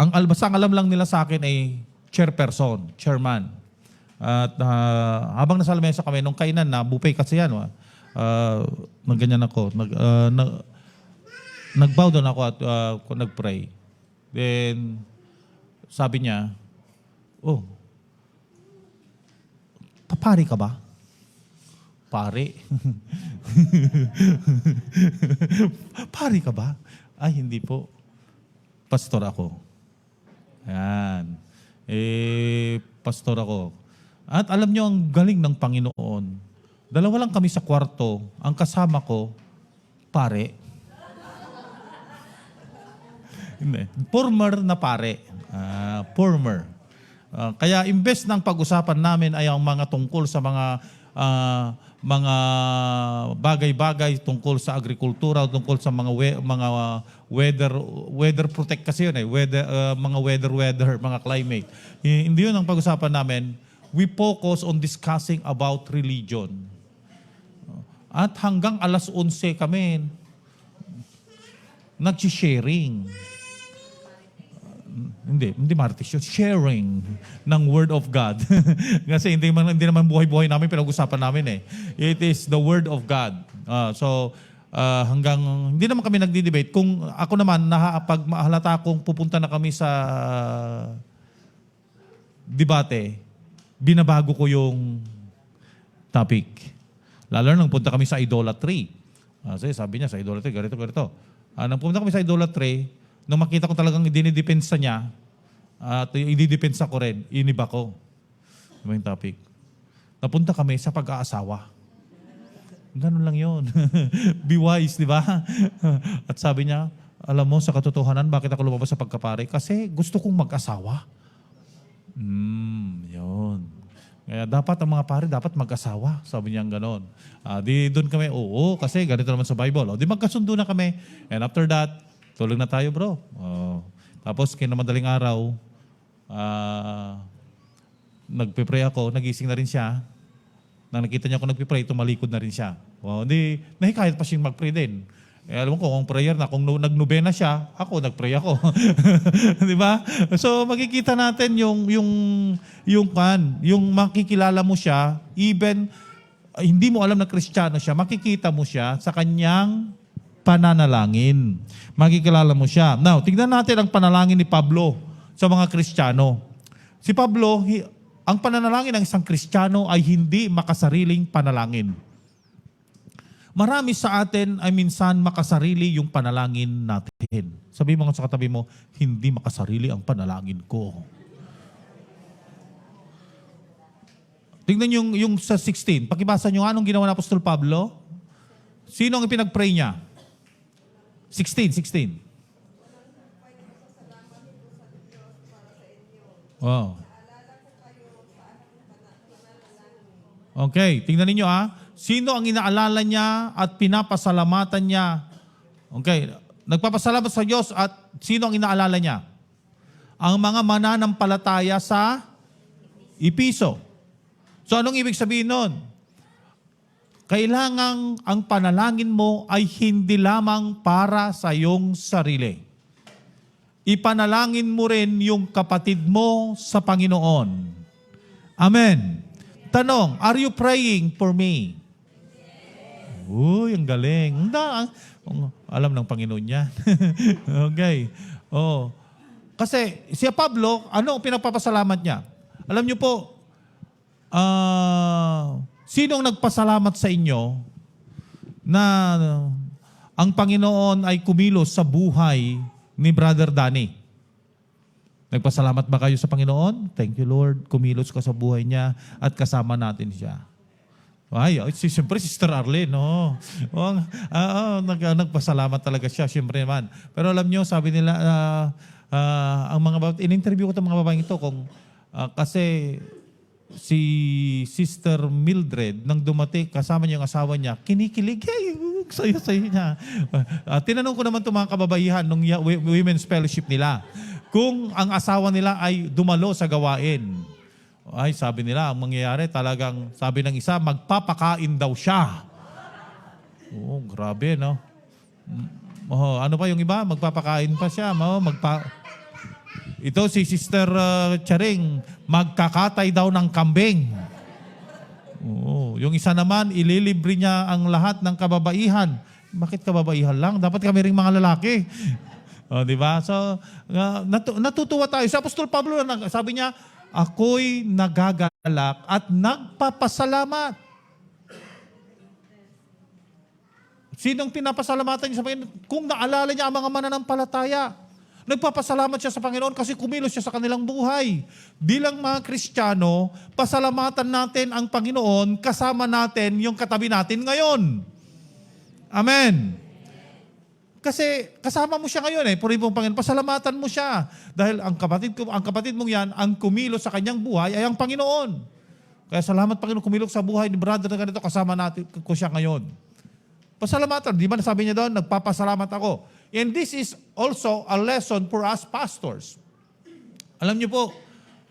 ang alam lang nila sa akin ay chairman. At habang nasa lamesa kami, nung kainan na, buffet kasi yan, nagganyan ako. Nag-bow down ako at nag-pray. Then, sabi niya, oh, papari ka ba? Pari. Pari ka ba? Ay, hindi po. Pastor ako. Ayan. Pastor ako. At alam nyo, ang galing ng Panginoon. Dalawa lang kami sa kwarto. Ang kasama ko, pare. Hindi. Former na pare. Former. Kaya imbes ng pag-usapan namin ay ang mga tungkol sa mga bagay-bagay tungkol sa agrikultura, tungkol sa mga weather protect kasi yun eh, mga weather, mga climate. Hindi yun ang pag-usapan namin. We focus on discussing about religion. At hanggang alas 11 kami nag-sharing. Hindi Martis yun. Sharing ng Word of God. Kasi hindi naman buhay-buhay namin pinag-usapan namin eh. It is the Word of God. Hanggang, hindi naman kami nagdi-debate. Kung ako naman, pag mahalata kung pupunta na kami sa debate, binabago ko yung topic. Lalo nang punta kami sa idolatry. Kasi sabi niya, sa idolatry, ganito. Nang pumunta kami sa idolatry, nung makita ko talagang dinidepensa niya, at ididepensa ko rin, iniba ko. Diba yung topic? Napunta kami sa pag-aasawa. Ganun lang yun. Be wise, di ba? At sabi niya, alam mo, sa katotohanan, bakit ako lumabas sa pagkapare? Kasi gusto kong mag-asawa. Yun. Kaya dapat ang mga pare, dapat mag-asawa. Sabi niya gano'n. Di doon kami, oo, kasi ganito naman sa Bible. Di magkasundo na kami. And after that, tulog na tayo, bro. Tapos, kinamadaling araw, nagpe-pray ako, nagising na rin siya. Nang nakita niya ako nagpe-pray, tumalikod na rin siya. Hindi, nahikayat pa siyang mag-pray din. Alam mo kung prayer na, kung nag-nobena siya, nag-pray ako. Di ba? So, makikita natin yung makikilala mo siya, even hindi mo alam na Kristiyano siya, makikita mo siya sa kanyang pananalangin. Makikilala mo siya. Now, tignan natin ang panalangin ni Pablo sa mga Kristiyano. Si Pablo, ang pananalangin ng isang Kristiyano ay hindi makasariling panalangin. Marami sa atin ay minsan makasarili yung panalangin natin. Sabi mo sa katabi mo, hindi makasarili ang panalangin ko. Tingnan yung sa 16. Pakibasa nyo, anong ginawa ng Apostol Pablo? Sino ang pinag-pray niya? 16. Wow. Okay, tingnan ninyo Sino ang inaalala niya at pinapasalamatan niya? Okay, nagpapasalamat sa Diyos at sino ang inaalala niya? Ang mga mananampalataya sa Episo. So anong ibig sabihin nun? Kailangang ang panalangin mo ay hindi lamang para sa iyong sarili. Ipanalangin mo rin yung kapatid mo sa Panginoon. Amen. Tanong, are you praying for me? Uy, ang galing. Alam ng Panginoon yan. Okay. Oh. Kasi si Pablo, ano ang pinagpapasalamat niya? Alam niyo po, sinong nagpasalamat sa inyo na ang Panginoon ay kumilos sa buhay ni Brother Danny? Nagpasalamat ba kayo sa Panginoon? Thank you, Lord. Kumilos ka sa buhay niya at kasama natin siya. Siyempre, Sister Arlene, no? Nagpasalamat talaga siya, siyempre naman. Pero alam niyo, sabi nila, ang mga in-interview ko itong mga babaeng ito kasi si Sister Mildred, nang dumating, kasama niya yung asawa niya, kinikilig, sayo-sayo niya. Tinanong ko naman itong mga kababaihan nung Women's Fellowship nila, kung ang asawa nila ay dumalo sa gawain. Ay, sabi nila, ang mangyayari talagang, sabi ng isa, magpapakain daw siya. Oo, grabe, no? Ano pa yung iba? Magpapakain pa siya. Ito si Sister Charing, magkakatay daw ng kambing. Oo, yung isa naman, ililibre niya ang lahat ng kababaihan. Bakit kababaihan lang? Dapat kami ring mga lalaki. Di ba? So, natutuwa tayo. Si Apostol Pablo, sabi niya, ako'y nagagalak at nagpapasalamat. Sinong pinapasalamatan niya sa Panginoon? Kung naalala niya ang mga mananampalataya, nagpapasalamat siya sa Panginoon kasi kumilos siya sa kanilang buhay. Bilang mga Kristiyano, pasalamatan natin ang Panginoon kasama natin yung katabi natin ngayon. Amen. Kasi kasama mo siya ngayon puri mong Panginoon, pasalamatan mo siya. Dahil ang kapatid mong yan, ang kumilos sa kanyang buhay ay ang Panginoon. Kaya salamat Panginoon, kumilos sa buhay ni brother na ganito, kasama natin ko siya ngayon. Pasalamatan, di ba nasabi niya doon, nagpapasalamat ako. And this is also a lesson for us pastors. Alam niyo po,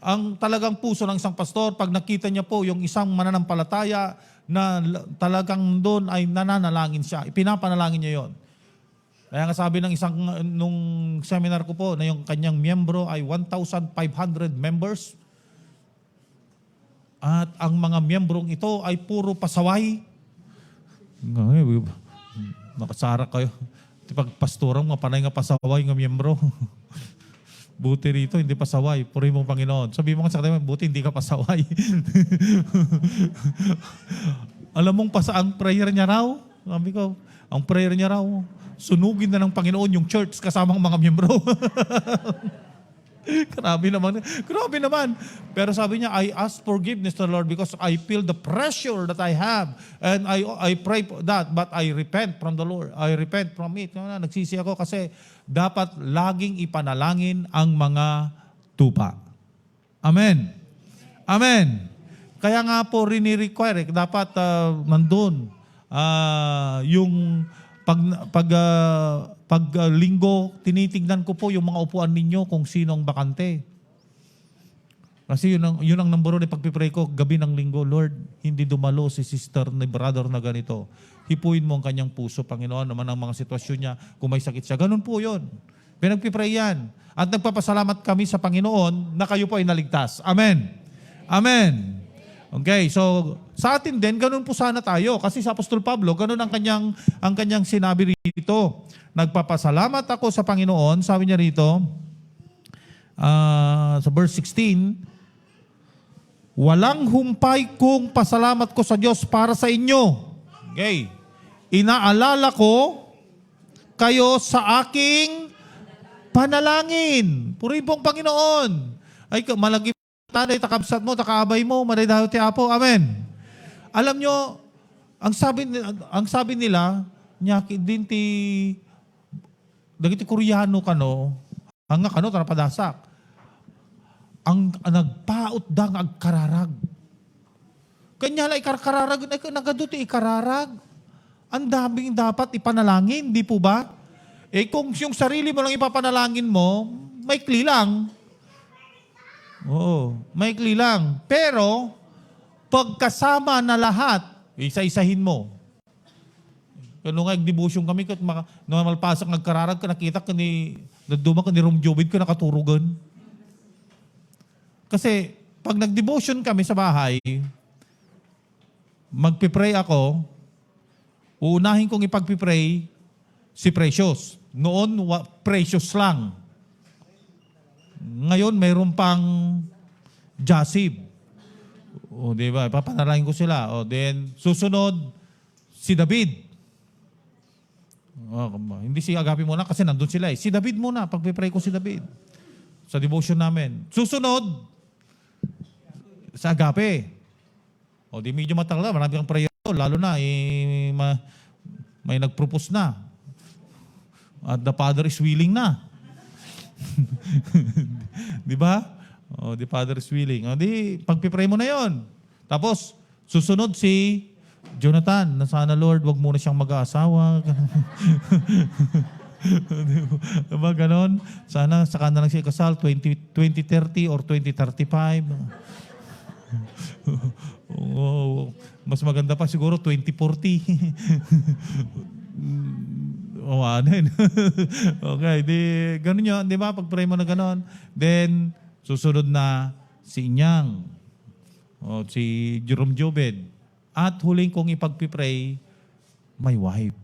ang talagang puso ng isang pastor, pag nakita niya po yung isang mananampalataya na talagang doon ay nananalangin siya, ipinapanalangin niya yon. Kaya nga sabi ng nung seminar ko po, na yung kanyang miyembro ay 1,500 members. At ang mga miyembrong ito ay puro pasaway. Nakasara kayo. Pag pastorang, mapanay nga pasaway nga miyembro. Buti rito, hindi pasaway. Puri mong Panginoon. Sabi mo sa kanila, buti hindi ka pasaway. Alam mong ang prayer niya raw? Sabi ko, ang prayer niya raw, sunugin na ng Panginoon yung church kasamang mga miyembro. Grabe naman. Pero sabi niya, I ask forgiveness to the Lord because I feel the pressure that I have. And I pray for that, but I repent from the Lord. I repent from it. Nagsisi ako kasi dapat laging ipanalangin ang mga tupa. Amen. Amen. Kaya nga po rini-require, dapat nandun yung pag linggo, tinitignan ko po yung mga upuan ninyo kung sinong bakante. Kasi yun ang number 1 pagpipray ko, gabi ng linggo, Lord, hindi dumalo si sister ni brother na ganito. Hipuin mo ang kanyang puso, Panginoon, naman ang mga sitwasyon niya, kung may sakit siya. Ganun po yun. Pinagpipray yan. At nagpapasalamat kami sa Panginoon na kayo po ay naligtas. Amen. Amen. Okay, so sa atin din, ganun po sana tayo. Kasi sa Apostol Pablo, ganun ang kanyang sinabi rito. Nagpapasalamat ako sa Panginoon, sabi niya rito, sa verse 16, walang humpay kong pasalamat ko sa Diyos para sa inyo. Okay. Inaalala ko kayo sa aking panalangin. Purihin pong Panginoon. Ay, malagi tanay, takabsat mo, takaabay mo, maday daho ti Apo. Amen. Alam nyo, ang sabi nila, nyaki din ti dagiti Koreano kano, hanga kano, tarapadasak. Ang nagpaot dang agkararag. Kanya lang ikararag, nagaduti ikararag. Ang daming dapat ipanalangin, di po ba? Kung yung sarili mo lang ipapanalangin mo, maikli lang. Oo, maikli lang. Pero, pagkasama na lahat, isa-isahin mo. Kano nga, devotion kami, nung malpasak nagkararag ka, nakita ka naduma ka ni Rom Jobid ka nakaturugan. Kasi, pag nag-devotion kami sa bahay, magpipray ako, uunahin kong ipagpipray si Precious. Noon, Precious lang. Ngayon, mayroon pang Jasib. O, di ba? Papanalangin ko sila. O, then, susunod, si David. O, hindi si Agape muna kasi nandun sila eh. Si David muna, pagpipray ko si David. Sa devotion namin. Susunod, sa Agape. O, di medyo matagal na. Marami kang prayer. Lalo na, may nag-propose na. At the Father is willing na. Di ba? O, the Father is willing. O, di, pagpipray mo na yon. Tapos, susunod si Jonathan, na sana Lord, wag muna siyang mag-aasawa. Diba ganon? Sana saka na lang siya kasal 2030 or 2035. Oh, mas maganda pa siguro 2040. O ano yun. Okay, di, ganun yun. Di ba? Pag-pray mo na ganon. Then, susunod na si Inyang. O si Jerome Jobed. At huling kong ipagpipray, my wife.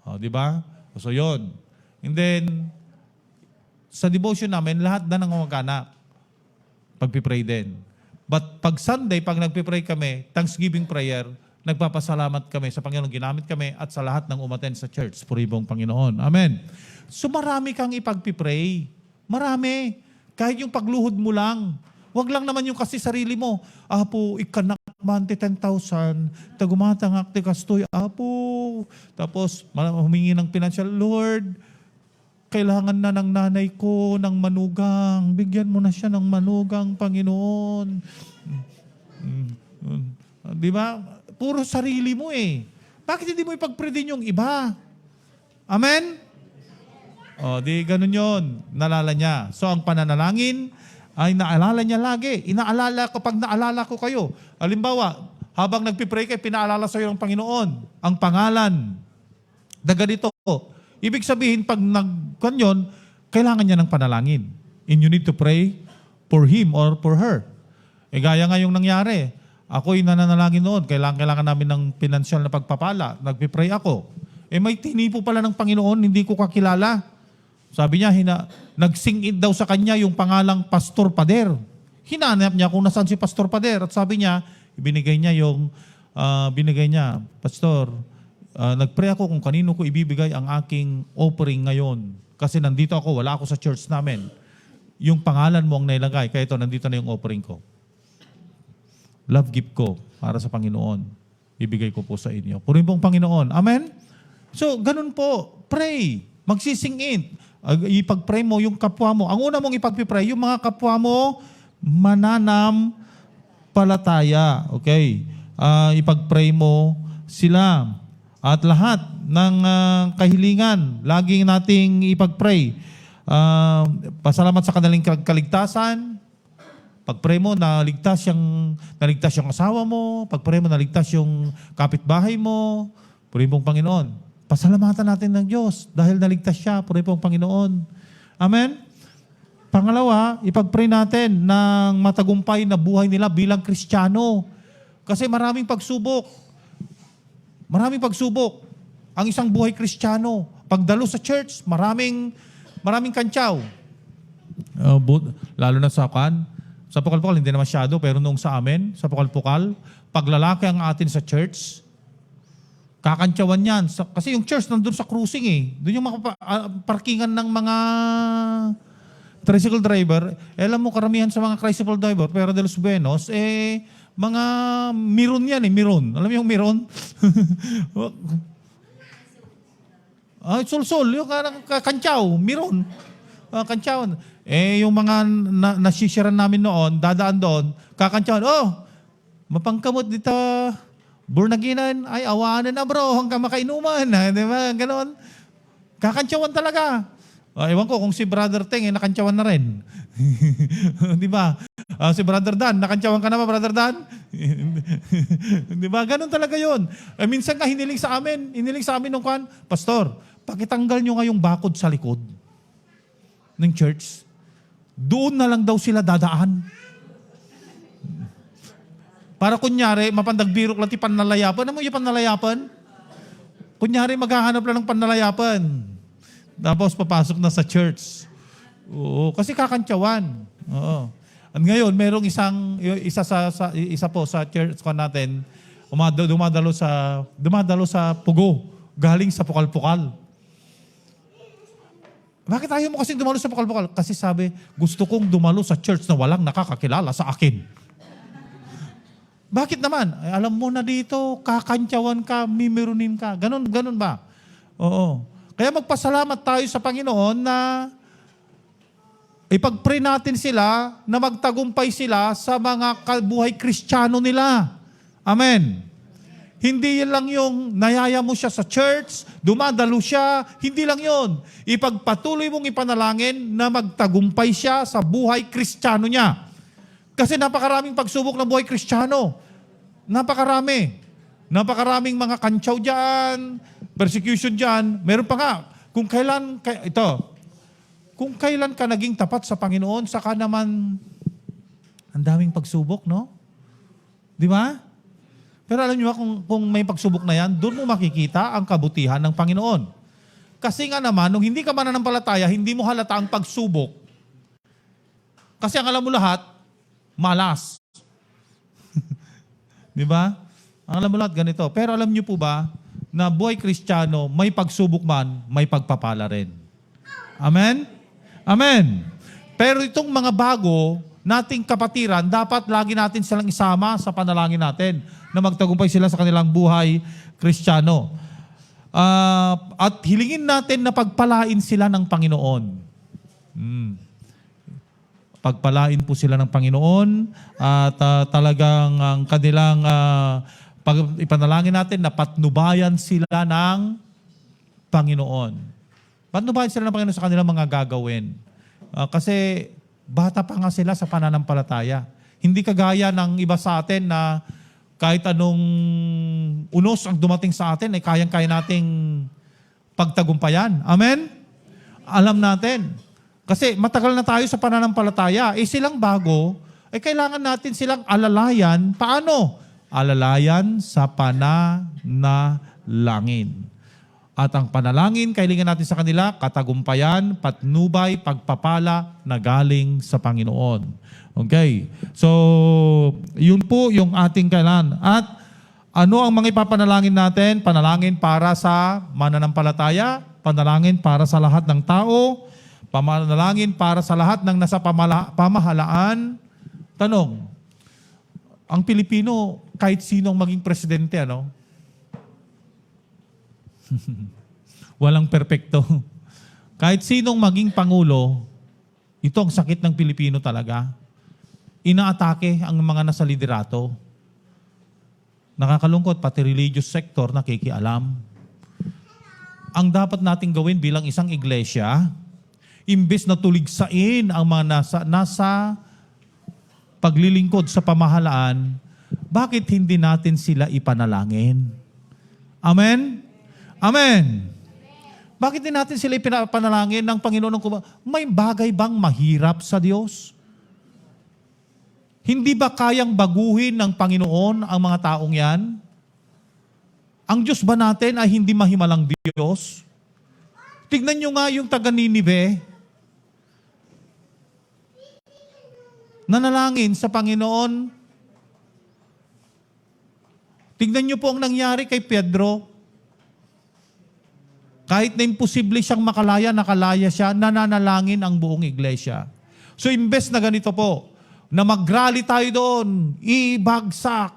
O, di ba? So, yun. And then, sa devotion namin, lahat na ng mga pagpipray din. But pag Sunday, pag nagpipray kami, Thanksgiving prayer, nagpapasalamat kami sa Panginoon, ginamit kami at sa lahat ng umaten sa church. Puribong Panginoon. Amen. So marami kang ipagpipray. Marami. Kahit yung pagluhod mo lang. Wag lang naman yung kasi sarili mo. Apo, ikanak man ti 10,000. Tagumatangak ti kastoy. Apo. Tapos humingi ng financial. Lord, kailangan na ng nanay ko ng manugang. Bigyan mo na siya ng manugang, Panginoon. Di ba? Puro sarili mo eh. Bakit hindi mo ipag-pray din yung iba? Amen? O, di ganun yun. Nalala niya. So, ang pananalangin ay naalala niya lagi. Inaalala ko pag naalala ko kayo. Halimbawa, habang nagpipray kayo, pinaalala sa iyo ng Panginoon ang pangalan na ganito. Ibig sabihin, pag nagkanyon, kailangan niya ng panalangin. And you need to pray for him or for her. E gaya nga yung nangyari. Ako'y nananalangin noon. Kailangan namin ng pinansyal na pagpapala. Nagpipray ako. May tinipo pala ng Panginoon, hindi ko kakilala. Sabi niya, nag-sing in daw sa kanya yung pangalang Pastor Pader. Hinanap niya kung nasaan si Pastor Pader. At sabi niya, binigay niya, Pastor, nagpray ako kung kanino ko ibibigay ang aking offering ngayon. Kasi nandito ako, wala ako sa church namin. Yung pangalan mo ang nailagay. Kaya ito, nandito na yung offering ko. Love gift ko para sa Panginoon. Ibigay ko po sa inyo. Purin pong Panginoon. Amen? So, ganun po. Pray. Magsising in. Ipag-pray mo yung kapwa mo. Ang una mong ipag-pray, yung mga kapwa mo, mananampalataya. Okay? Ipag-pray mo sila. At lahat ng kahilingan, laging nating ipag-pray. Pasalamat sa kanilang kaligtasan. Pag-pray mo, naligtas yung asawa mo. Pag-pray mo, naligtas yung kapitbahay mo. Purihin pong Panginoon. Pasalamatan natin ng Diyos dahil naligtas siya. Purihin pong Panginoon. Amen? Pangalawa, ipag-pray natin ng matagumpay na buhay nila bilang Kristiyano. Kasi maraming pagsubok. Maraming pagsubok. Ang isang buhay Kristiyano. Pagdalo sa church, maraming kantsaw. Lalo na sa sa Pukal-Pukal, hindi na masyado, pero noong sa amin, sa Pukal-Pukal, pag lalaki ang atin sa church, kakantsawan yan. Kasi yung church nandun sa cruising eh. Doon yung parkingan ng mga tricycle driver. Alam mo, karamihan sa mga tricycle driver, pero de los Buenos, mga miron yan eh, miron. Alam mo yung miron? Sol-sol, yung kantsaw, miron. Kantsawan. Yung mga nasisyaran namin noon, dadaan doon, kakantsawan, mapangkamot dito, burnaginan, ay awanan na bro, hanggang makainuman. Di ba? Ganon. Kakantsawan talaga. Ewan ko kung si Brother Teng, nakantsawan na rin. Di ba? Si Brother Dan, nakantsawan ka na ba, Brother Dan? Di ba? Ganon talaga yun. Minsan nga hiniling sa amin nung Pastor, pakitanggal nyo nga yung bakod sa likod ng church. Doon na lang daw sila dadaan. Para kunyari, mapandagbirok lang ti panlalayapan. Ano mo yung panlalayapan? Kunyari, maghahanap lang ng panlalayapan. Tapos papasok na sa church. Oo, kasi kakantyawan. Oo. At ngayon, merong isa po sa church ko natin, dumadalo sa pugo, galing sa pukal-pukal. Bakit ayaw mo kasing dumalo sa pukal-pukal? Kasi sabi, gusto kong dumalo sa church na walang nakakakilala sa akin. Bakit naman? Ay, alam mo na dito, kakantyawan ka, mimirunin ka. Ganun ba? Oo. Kaya magpasalamat tayo sa Panginoon na ipag-pray natin sila na magtagumpay sila sa mga kabuhay Kristiyano nila. Amen. Hindi yan lang yung nayaya mo siya sa church, dumadalo siya, hindi lang yon. Ipagpatuloy mong ipanalangin na magtagumpay siya sa buhay Kristiyano niya. Kasi napakaraming pagsubok ng buhay Kristiyano. Napakaraming mga kantsaw dyan, persecution dyan. Meron pa nga, kung kailan ka naging tapat sa Panginoon, saka naman, ang daming pagsubok, no? Di ba? Pero alam niyo ba, kung may pagsubok na yan, doon mo makikita ang kabutihan ng Panginoon. Kasi nga naman, nung hindi ka mananampalataya, hindi mo halata ang pagsubok. Kasi ang alam mo lahat, malas. Di ba? Ang alam mo lahat ganito. Pero alam niyo po ba na buhay Kristiyano, may pagsubok man, may pagpapala rin. Amen? Amen. Pero itong mga bago nating kapatiran, dapat lagi natin silang isama sa panalangin natin na magtagumpay sila sa kanilang buhay Kristiyano. At hilingin natin na pagpalain sila ng Panginoon. Pagpalain po sila ng Panginoon at talagang ang kanilang ipanalangin natin na patnubayan sila ng Panginoon. Patnubayan sila ng Panginoon sa kanilang mga gagawin. Kasi bata pa nga sila sa pananampalataya. Hindi kagaya ng iba sa atin na kahit anong unos ang dumating sa atin ay kayang-kaya nating pagtagumpayan. Amen? Alam natin. Kasi matagal na tayo sa pananampalataya. Silang bago, kailangan natin silang alalayan. Paano? Alalayan sa pananalangin. At ang panalangin, kailangan natin sa kanila, katagumpayan, patnubay, pagpapala na galing sa Panginoon. Okay. So, yun po yung ating kailangan. At ano ang mga ipapanalangin natin? Panalangin para sa mananampalataya, panalangin para sa lahat ng tao, pamanalangin para sa lahat ng nasa pamahalaan. Tanong, ang Pilipino, kahit sinong maging presidente, ano? Walang perpekto. Kahit sinong maging pangulo, ito ang sakit ng Pilipino talaga. Inaatake ang mga nasa liderato. Nakakalungkot, pati religious sector nakikialam. Ang dapat nating gawin bilang isang iglesia, imbes na tuligsain ang mga nasa paglilingkod sa pamahalaan, bakit hindi natin sila ipanalangin? Amen? Amen. Bakit din natin sila ipinapanalangin ng Panginoon ng may bagay bang mahirap sa Diyos? Hindi ba kayang baguhin ng Panginoon ang mga taong yan? Ang Diyos ba natin ay hindi mahimalang Diyos? Tignan nyo nga yung taga Ninive. Nanalangin sa Panginoon. Tignan nyo po ang nangyari kay Pedro. Kahit na imposible siyang makalaya, nakalaya siya, nananalangin ang buong iglesia. So imbes na ganito po, na mag-rally tayo doon, ibagsak.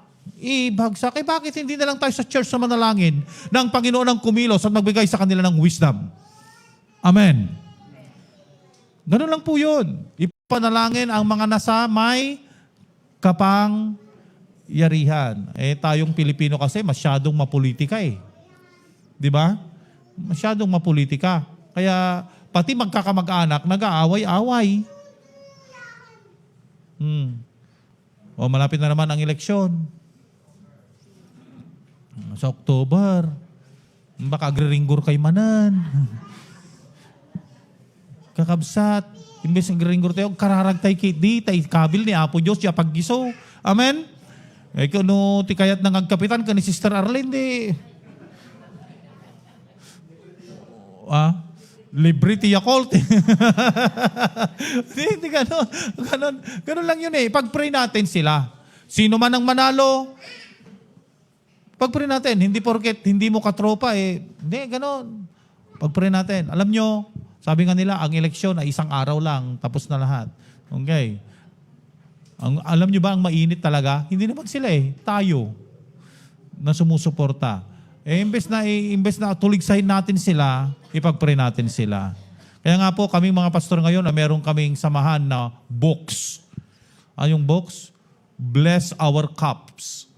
Bakit hindi na lang tayo sa church na manalangin ng Panginoon ang kumilos at magbigay sa kanila ng wisdom? Amen. Ganun lang po yun. Ipanalangin ang mga nasa may kapangyarihan. Tayong Pilipino kasi masyadong mapolitika Di ba? Masyadong mapolitika. Kaya pati magkakamag-anak, nag-aaway-away. Malapit na naman ang eleksyon. Sa October. Baka agriringgor kay manan. Kakabsat. Imbes ng agriringgor tayo, kararag tayo kay di, tayo kabil ni Apo Diyos, siya paggiso. Amen? Eh, kuno ti kayat ng agkapitan ka ni Sister Arlene, di. Libre ti Yakult. Hindi ganon. Ganon lang yun eh. Pag-pray natin sila. Sino man ang manalo, pag-pray natin. Hindi porket hindi mo katropa eh. Hindi, ganon. Pag-pray natin. Alam nyo, sabi nga nila, ang eleksyon ay isang araw lang, tapos na lahat. Okay. Alam nyo ba ang mainit talaga? Hindi naman sila eh. Tayo na sumusuporta. Eh, imbes na tuligsahin natin sila, ipag-pray natin sila. Kaya nga po, kaming mga pastor ngayon, meron kaming samahan na books. Yung books? Bless our cups.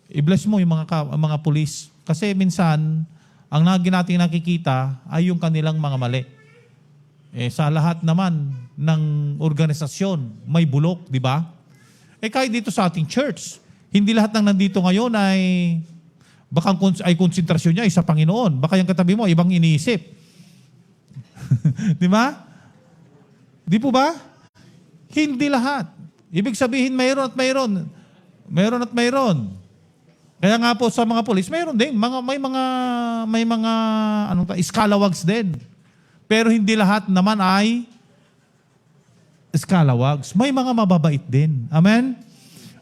I-bless mo yung mga pulis. Kasi minsan, ang natin nakikita ay yung kanilang mga mali. Eh, sa lahat naman ng organisasyon, may bulok, di ba? Eh, kahit dito sa ating church, hindi lahat ng nandito ngayon ay konsentrasyon niya ay sa Panginoon. Baka yung katabi mo, ibang iniisip. Di ba? Di po ba? Hindi lahat. Ibig sabihin, mayroon at mayroon. Mayroon at mayroon. Kaya nga po sa mga polis, mayroon din. May mga scalawags din. Pero hindi lahat naman ay scalawags. May mga mababait din. Amen?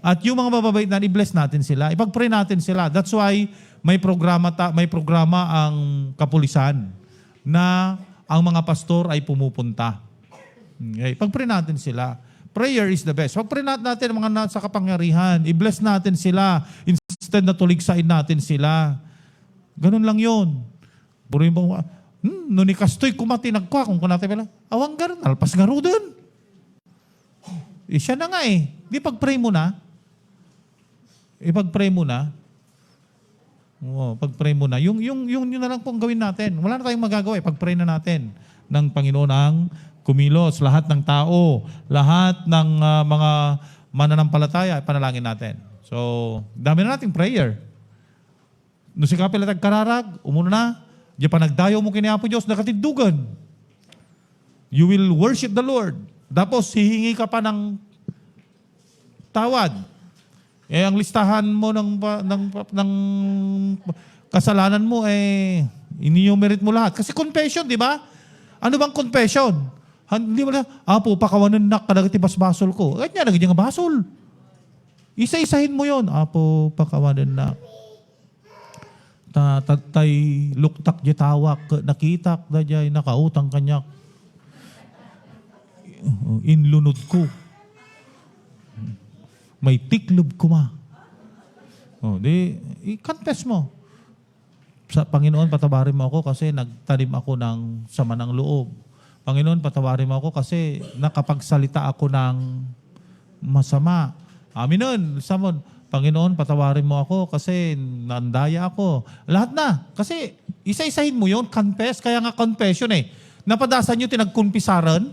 At yung mga mababait na i-bless natin sila, ipag-pray natin sila. That's why may programa ang kapulisan na ang mga pastor ay pumupunta. Okay. Pag-pray natin sila. Prayer is the best. Pag-pray natin ang mga nasa kapangyarihan. I-bless natin sila instead na tuligsain natin sila. Ganun lang yun. Puro yung mga, nuni kastoy kumatinag ko. Kung kunate pala, awang garon, alpas garo dun. Siya na nga eh. Di pag-pray mo na. Ipag-pray mo na. Oo, pag-pray mo na. Yung na lang pong gawin natin. Wala na tayong magagawa. Pag-pray na natin ng Panginoon ang kumilos. Lahat ng tao, lahat ng mga mananampalataya, panalangin natin. So, dami na nating prayer. No si kapila tagkararag, umuna na, di pa nagdayo mo kiniapo Diyos, nakatidugan. You will worship the Lord. Tapos, hihingi ka pa ng tawad. Eh, ang listahan mo ng kasalanan mo, ini-enumerate mo lahat. Kasi confession, di ba? Ano bang confession? Hindi mo na, Apo, pakawanan na kadagati basbasol ko. At niya, nagiging basol. Isa-isahin mo yon. Apo, pakawanan na. Tatay, luktak di tawak, nakitak na dyan, nakautang kanyak. Inlunod ko. May tiklob ko ma. I-confess mo. Sa Panginoon, patawarin mo ako kasi nagtanim ako ng sama ng loob. Panginoon, patawarin mo ako kasi nakapagsalita ako ng masama. Amin nun. Samon, Panginoon, patawarin mo ako kasi nandaya ako. Lahat na. Kasi isa-isahin mo yun, confess. Kaya nga confession eh. Napadasan nyo tinagkumpisaran?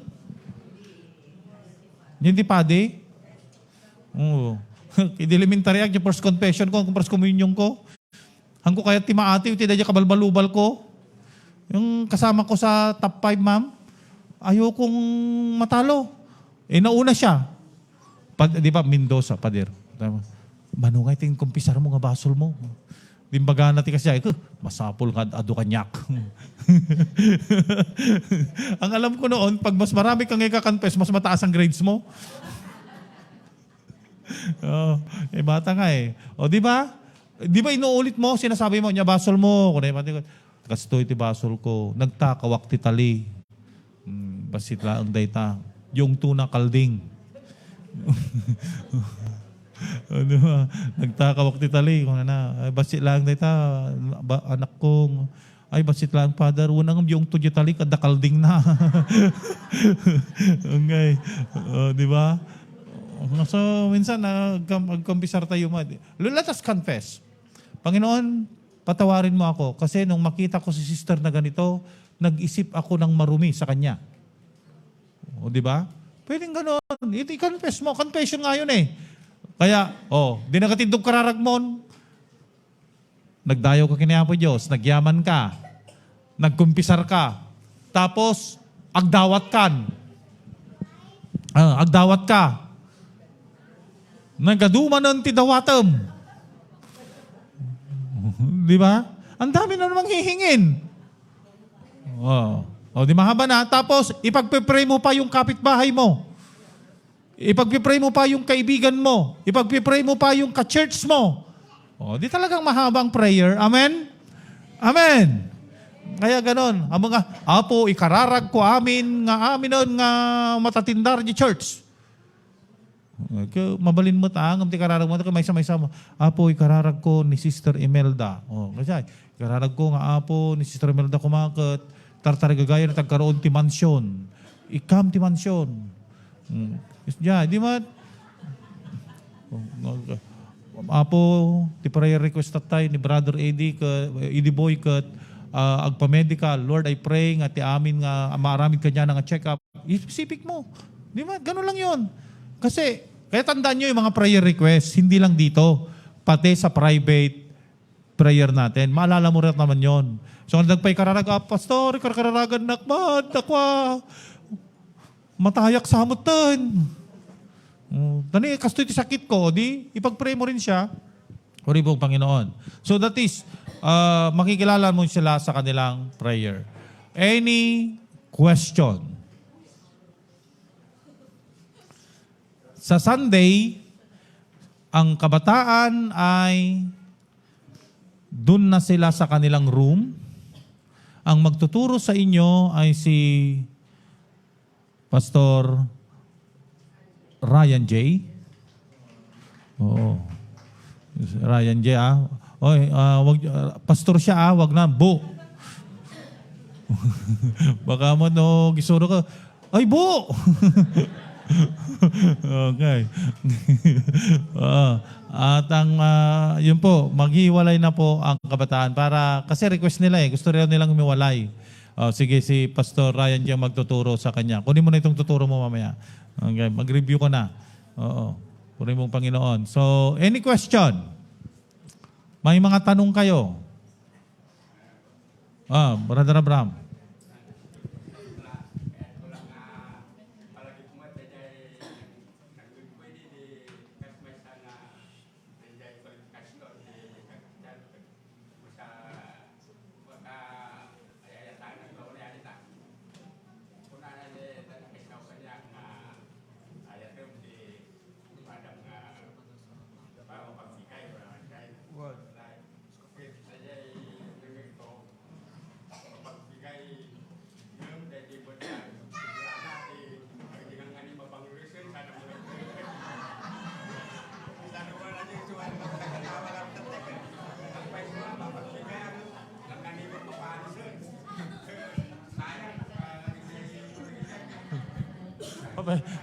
Hindi pade? Oo. Idilimentary yung first confession ko, ang first communion ko. Hangko kaya timaati, iti dadya kabalbalubal ko. Yung kasama ko sa top 5, ma'am, ayokong matalo. Nauna siya. Di ba, Mendoza, pader. Manungay, tingin kumpisar mo nga basol mo. Dimbaga natin kasi, masapol ka, ado kanyak. Ang alam ko noon, pag mas marami kang ika-confess, mas mataas ang grades mo. Bata nga eh. Di ba? Di ba inuulit mo, sinasabi mo, niya basol mo. Kasto iti basol ko. Nagtakawak ti tali. Basit lang dayta. Yung tuna kalding. Nagtakawak ti tali. Basit lang dayta. Anak kong, ay basit lang, Father. Unang yung tudyo tali, kada kalding na. Okay. Di ba? So, minsan, magkumpisar tayo. Let us confess. Panginoon, patawarin mo ako. Kasi nung makita ko si sister na ganito, nag-isip ako ng marumi sa kanya. Di ba? Pwedeng gano'n. I-confess mo. Confession nga yun eh. Kaya, di nagatindog kararagmon. Nagdayo ka kinayapo Diyos. Nagyaman ka. Nagkumpisar ka. Tapos, agdawat kan. Agdawat ka. Nagaduman ng tidawatam. Di ba? Ang dami na namang hihingin. O, di mahaba na. Tapos, ipagpipray mo pa yung kapitbahay mo. Ipagpipray mo pa yung kaibigan mo. Ipagpipray mo pa yung ka-church mo. O, di talagang mahabang prayer. Amen? Amen. Kaya ganon. Ang mga, Apo, ikararag ko amin nga matatindar di church. Mabalin mo ang ti kararag mo, may sama. Apo, ikararag ko ni Sister Imelda. O, kasi, ikararag ko nga Apo, ni Sister Imelda kumakat, tartarigagaya na tagkaroon ti mansyon. Ikam ti mansyon. Yeah, di ba? Apo, ti prayer request tayo ni Brother Eddie Boy kat agpa-medical. Lord, I pray nga ti amin nga maaramid kanya nga check-up. Specific mo. Di ba? Ganun lang yun. Kasi, kaya tandaan nyo yung mga prayer requests, hindi lang dito, pati sa private prayer natin. Maalala mo rin naman yon. So, nagpay kararag, Pastor, kararagan nakman, nakwa, matayak sa hamutan. Tani, kasto iti sakit ko, di, ipag-pray mo rin siya. Uri po, Panginoon. So, that is, makikilala mo sila sa kanilang prayer. Any question? Sa Sunday, ang kabataan ay dun na sila sa kanilang room. Ang magtuturo sa inyo ay si Pastor Ryan J. Oo. Ryan J. Oy, pastor siya wag na bo. Baka mo no gisuro ka. Ay bo. Okay. At ang yun po, maghiwalay na po ang kabataan para kasi request nila gusto rin nilang humiwalay. Sige, si Pastor Ryan diyan magtuturo sa kanya. Kunin mo na itong tuturo mo mamaya. Okay, mag-review ko na. Oo. Kunin mong Panginoon. So, any question? May mga tanong kayo? Brother Abraham.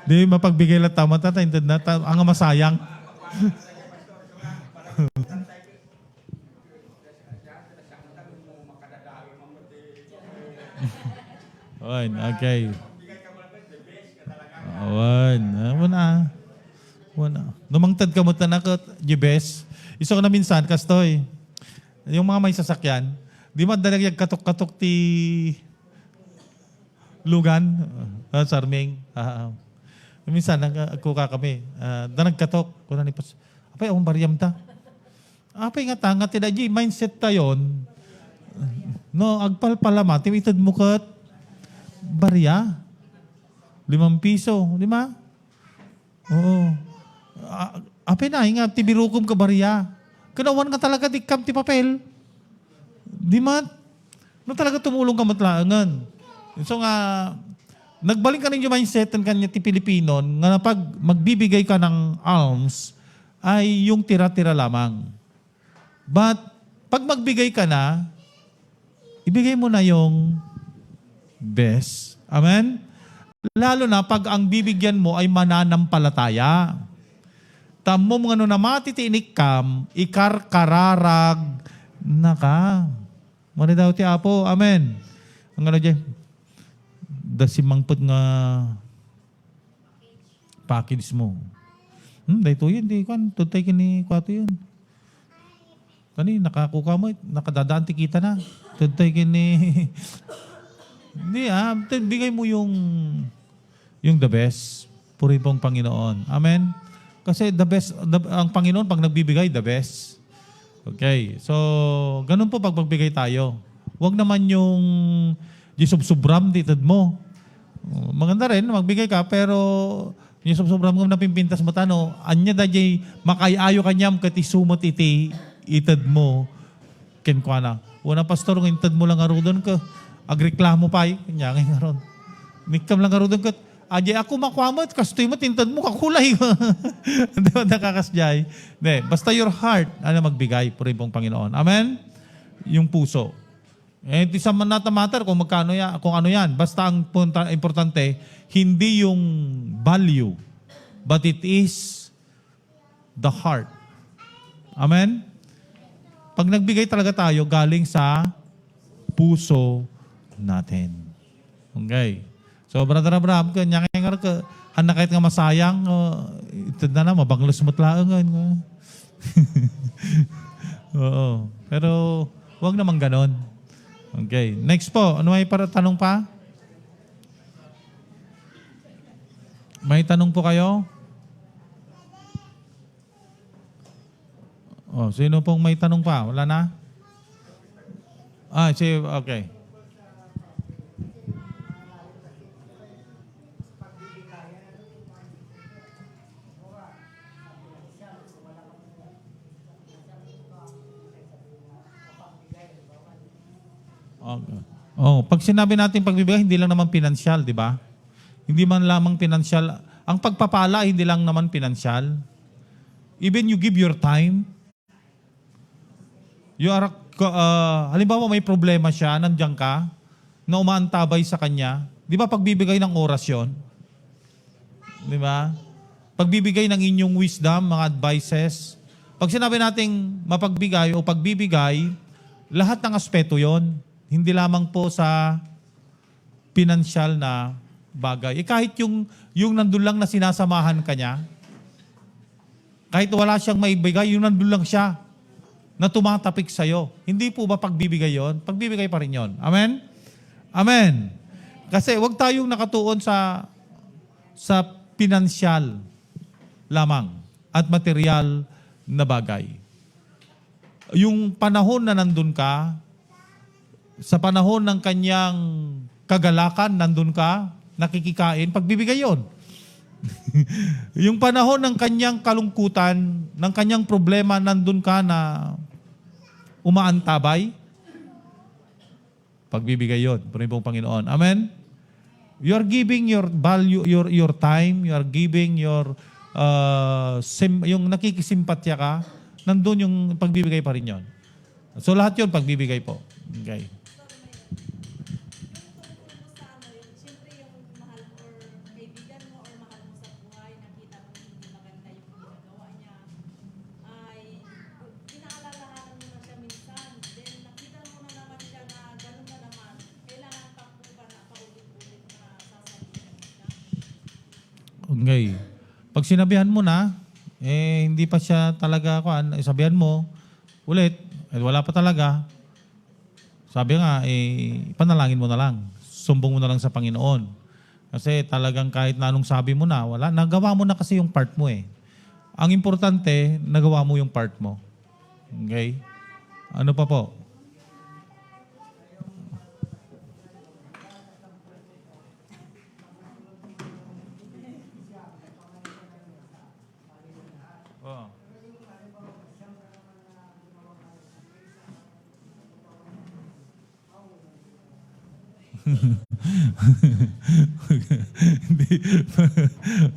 Di mapagbigay lang tama ang masayang. Okay. Wala. Numangtad ka mo tanakot, Jebes. Iso ko na minsan, kastoy. Yung mga may sasakyan, di madalag katok-katok ti lugan, sarming. Minsan, nagkuka kami. Nagkatok. Apay, akong bariyam ta. Apay nga tanga, tinaji, mindset tayon. No, agpalpalama, timitad mo kat barya. 5 piso, di ba? Oo. Apay na, nga, tibirukom ka barya. Kanawan ka talaga, dikam ti papel. Di ba? No talaga tumulong ka matlaangan. So nga, nagbalik ka ninyo mindset ng kanya ti Pilipino nga na pag magbibigay ka ng alms ay yung tira-tira lamang. But pag magbigay ka na, ibigay mo na yung best. Amen? Lalo na pag ang bibigyan mo ay mananampalataya. Tamo mga na matitinik kam, ikarkararag na ka. Muna daw ti Apo. Amen. Ang ano dyan? Dasimangpot nga package mo. Dahito yun, di kan. Tutay kini kwato yun. Kani, nakakuka mo, nakadadaan tikita na. Tutay kini. Hindi bigay mo yung the best. Puri pong Panginoon. Amen? Kasi ang Panginoon pag nagbibigay, the best. Okay. So, ganun po pag magbigay tayo. Huwag naman yung subsubram ditad mo. Maganda rin, magbigay ka, pero yung subsubram mo napimpintas mo tano, anya da jay makayayo kanyam kat isumot iti itad mo. Kenkwa na. Una pastor, ng itad mo lang arudon ka. Agreklamo pa eh. Kanya nga ron. Mikam lang arudon ka. Ajay ako makwamot, kastoy mo, tintad mo, kakulay. Hindi mo nakakasjay. Hindi, basta your heart, magbigay, puri pong Panginoon. Amen? Yung puso. Di sa matter kung magkano yan, kung ano yan. Basta ang importante, hindi yung value, but it is the heart. Amen? Pag nagbigay talaga tayo, galing sa puso natin. Okay. So, Brother Abraham, kanya ka, handa kahit nga masayang, ito na mabanglos mo't laangan. Oo. Pero, huwag naman ganon. Okay. Next po, ano may tanong pa? May tanong po kayo? Oh, sino pong may tanong pa? Wala na? Okay. Okay. Oh, pag sinabi natin pagbibigay, hindi lang naman pinansyal, di ba? Hindi man lamang pinansyal. Ang pagpapala, hindi lang naman pinansyal. Even you give your time. You are, halimbawa may problema siya, nandiyan ka, na umaantabay sa kanya. Di ba pagbibigay ng oras yun? Di ba? Pagbibigay ng inyong wisdom, mga advices. Pag sinabi nating mapagbigay o pagbibigay, lahat ng aspeto yon. Hindi lamang po sa pinansyal na bagay. Kahit yung nandun lang na sinasamahan ka niya, kahit wala siyang maibigay, yung nandun lang siya na tumatapik sa'yo. Hindi po ba pagbibigay yon? Pagbibigay pa rin yon. Amen? Amen. Kasi wag tayong nakatuon sa pinansyal lamang at material na bagay. Yung panahon na nandun ka, sa panahon ng kanyang kagalakan, nandun ka, nakikikain, pagbibigay yon. Yung panahon ng kanyang kalungkutan, ng kanyang problema, nandun ka na umaantabay, pagbibigay yon. Purihin pong Panginoon. Amen? You are giving your value, your time, you are giving your, yung nakikisimpatya ka, nandun yung pagbibigay pa rin yon. So lahat yon pagbibigay po. Okay. Siyempre yung mahal or kaibigan mo or mahal mo sa buhay, nakita mo hindi maganda yung ginagawa niya, ay inaalalahanan mo na siya minsan. Then nakita mo na naman siya na gano'n na naman, kailangan pa po ba na paulit-ulit na sasabihin mo siya? Okay. Pag sinabihan mo na, hindi pa siya talaga, sabihan mo, ulit, wala pa talaga. Sabi nga, panalangin mo na lang. Sumbong mo na lang sa Panginoon. Kasi talagang kahit na anong sabi mo na, wala. Nagawa mo na kasi yung part mo eh. Ang importante, nagawa mo yung part mo. Okay? Ano pa po? Oh.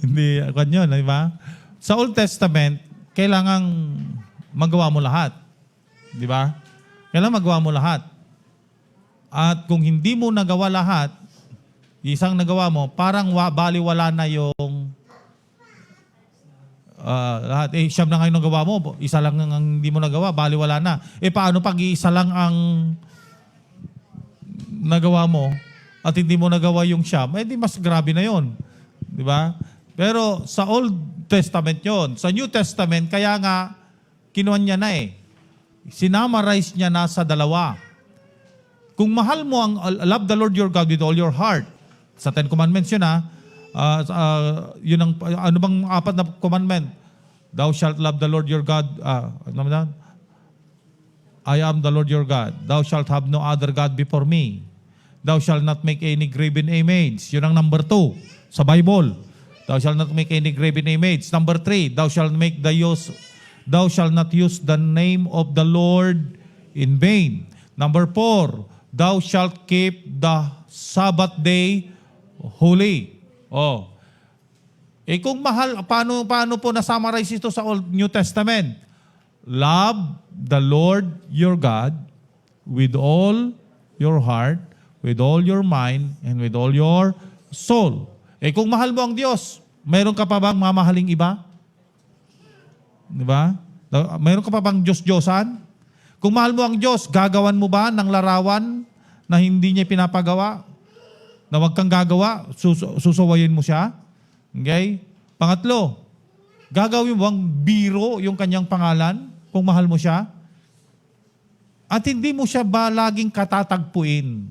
hindi kanyon, di ba? Sa Old Testament, kailangang magawa mo lahat. Di ba? Kailangan magawa mo lahat. At kung hindi mo nagawa lahat, isang nagawa mo, parang baliwala na yung lahat. Siyam na ngayon nagawa mo, isa lang ang hindi mo nagawa, baliwala na. Paano pag isa lang ang nagawa mo at hindi mo nagawa yung siyam, di mas grabe na yon. Di ba? Pero sa Old Testament yon. Sa New Testament, kaya nga, kinuha niya na sinamarize niya na sa dalawa. Kung mahal mo love the Lord your God with all your heart, sa Ten Commandments yun yun ang, ano bang apat na commandment? Thou shalt love the Lord your God. Ano ba yan? I am the Lord your God. Thou shalt have no other God before me. Thou shalt not make any graven image. Yun ang number 2 sa Bible. Thou shalt not make any graven image. Number 3, thou shalt not use the name of the Lord in vain. Number 4, thou shalt keep the Sabbath day holy. Oh. Kung mahal, paano po na-summarize ito sa Old New Testament? Love the Lord your God with all your heart, with all your mind, and with all your soul. Kung mahal mo ang Diyos, mayroon ka pa bang mamahaling iba? Di ba? Mayroon ka pa bang Diyos-Diyosan? Kung mahal mo ang Diyos, gagawan mo ba ng larawan na hindi niya pinapagawa? Na wag kang gagawa, susuwayin mo siya? Okay? Pangatlo, gagawin mo bang biro yung kanyang pangalan kung mahal mo siya? At hindi mo siya ba laging katatagpuin?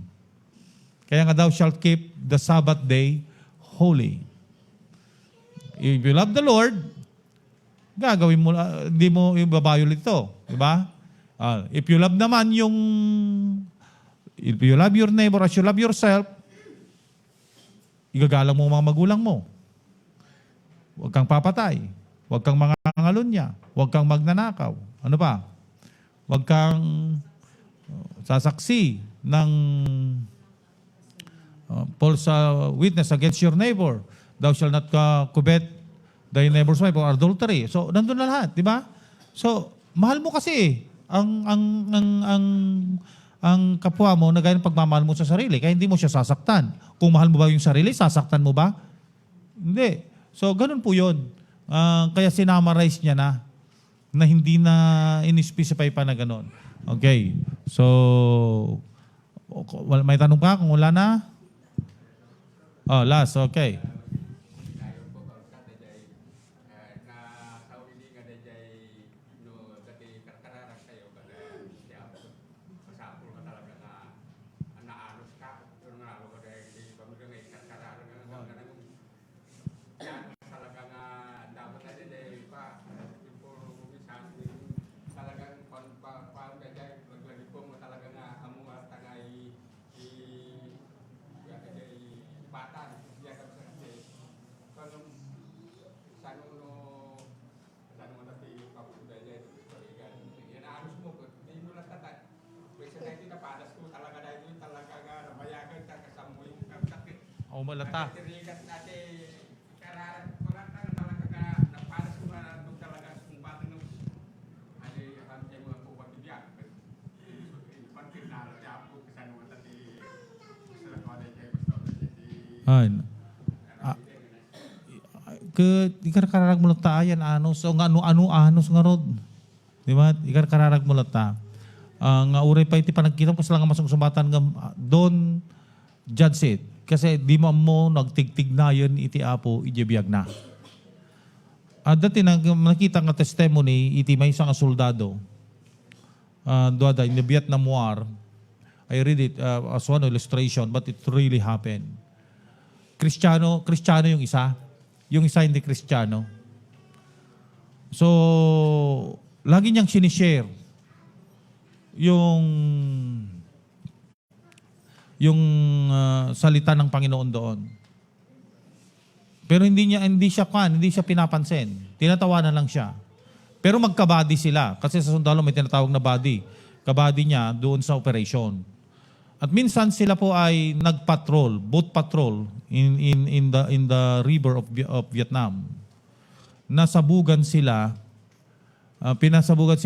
Kaya nga thou shalt keep the Sabbath day holy. If you love the Lord, gagawin mo, hindi mo i-violate ito. Diba? If you love naman if you love your neighbor as you love yourself, igagalang mo ang mga magulang mo. Huwag kang papatay. Huwag kang mangangalunya. Huwag kang magnanakaw. Ano pa? Huwag kang sasaksi ng false witness against your neighbor. Thou shalt not covet thy neighbor's wife or adultery. So, nandun na lahat, di ba? So, mahal mo kasi ang kapwa mo na gaya ng pagmamahal mo sa sarili, kaya hindi mo siya sasaktan. Kung mahal mo ba yung sarili, sasaktan mo ba? Hindi. So, ganun po yun. Kaya sinamarize niya na hindi na in-specify pa na ganun. Okay. So, may tanong ka kung wala na? Last. Okay. Malata. Ikarkararag mo lata ayan anos o nga ano anos nga rod. Di ba? Ikarkararag mo lata. Nga uray pa iti panagkita ko sila nga masong sumbatan nga doon judge it. Kasi di mo nagtigtignayon iti apo ijebiyag na. Dati nakita nga testimony iti may isang soldado. Duada in the Vietnam War. I read it as one illustration but it really happened. Kristiyano yung isa. Yung isa hindi Kristiyano. So, lagi niyang sinishare yung salita ng Panginoon doon. Pero hindi siya pinapansin. Tinatawanan lang siya. Pero magkabady sila kasi sa sundalo may tinatawag na body. Kabady niya doon sa operation. At minsan sila po ay nagpatrol, boat patrol in the river of Vietnam. Nasabugan sila pinasabugan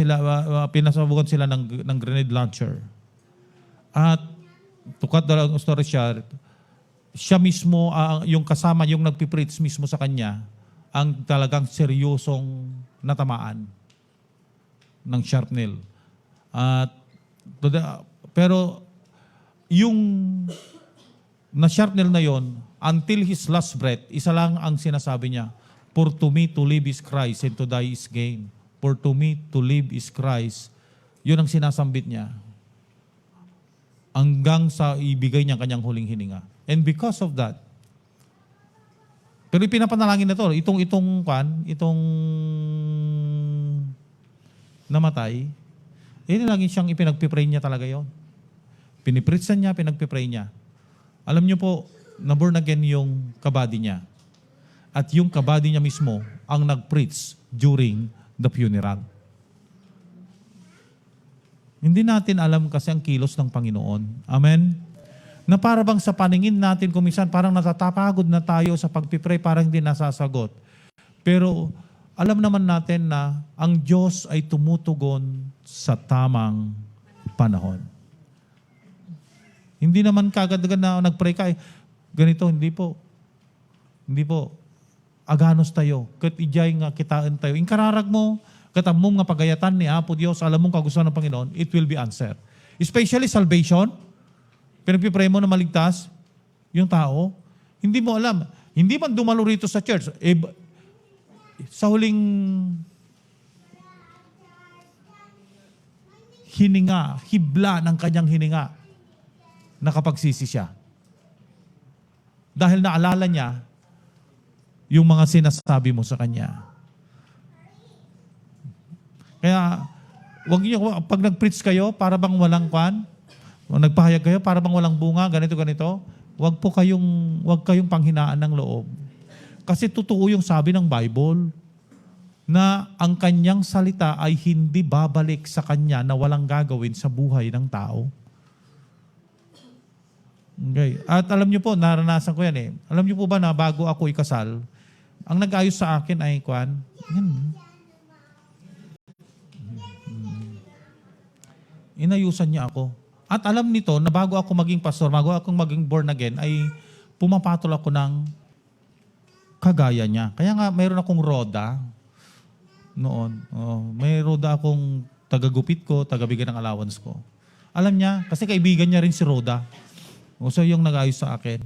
sila ng grenade launcher. At to cut the long story short, siya mismo, yung kasama, yung nagpipreach mismo sa kanya, ang talagang seryosong natamaan ng shrapnel. Pero yung na-shrapnel na yon, until his last breath, isa lang ang sinasabi niya, for to me to live is Christ and to die is gain. For to me to live is Christ. Yun ang sinasambit niya. Hanggang sa ibigay niya kanyang huling hininga. And because of that, pero pinapanalangin na to, itong namatay, lagi siyang ipinagpipray niya talaga yon. Pinipritsan niya, pinagpipray niya. Alam niyo po, na born again yung kabady niya. At yung kabady niya mismo ang nag-preach during the funeral. Hindi natin alam kasi ang kilos ng Panginoon. Amen? Na para bang sa paningin natin, kuminsan parang natatapagod na tayo sa pagpipray, parang hindi nasasagot. Pero alam naman natin na ang Diyos ay tumutugon sa tamang panahon. Hindi naman kagad-agad na nag-pray ka, ganito, hindi po. Hindi po. Aganos tayo. Kat ijay nga kitaan tayo. Inkararag mo, katamong nga pagayatan ni Apo Diyos, alam mong kagustuhan ng Panginoon, it will be answered. Especially salvation, pinagpipray mo na maligtas, yung tao, hindi mo alam. Hindi man dumalo rito sa church, sa huling hininga, hibla ng kanyang hininga, nakapagsisi siya. Dahil naalala niya yung mga sinasabi mo sa kanya. Kaya, wag niyo, pag nag-preach kayo, para bang walang kwan, nagpahayag kayo, para bang walang bunga, ganito, wag kayong panghinaan ng loob. Kasi totoo yung sabi ng Bible, na ang kanyang salita ay hindi babalik sa kanya na walang gagawin sa buhay ng tao. Okay. At alam niyo po, naranasan ko yan eh. Alam niyo po ba na bago ako ikasal, ang nag-ayos sa akin ay kwan, inayusan niya ako. At alam nito na bago ako maging pastor, bago akong maging born again, ay pumapatol ako ng kagaya niya. Kaya nga, mayroon akong roda noon. May roda akong tagagupit ko, tagabigay ng allowance ko. Alam niya, kasi kaibigan niya rin si Roda. So yung nag-ayos sa akin.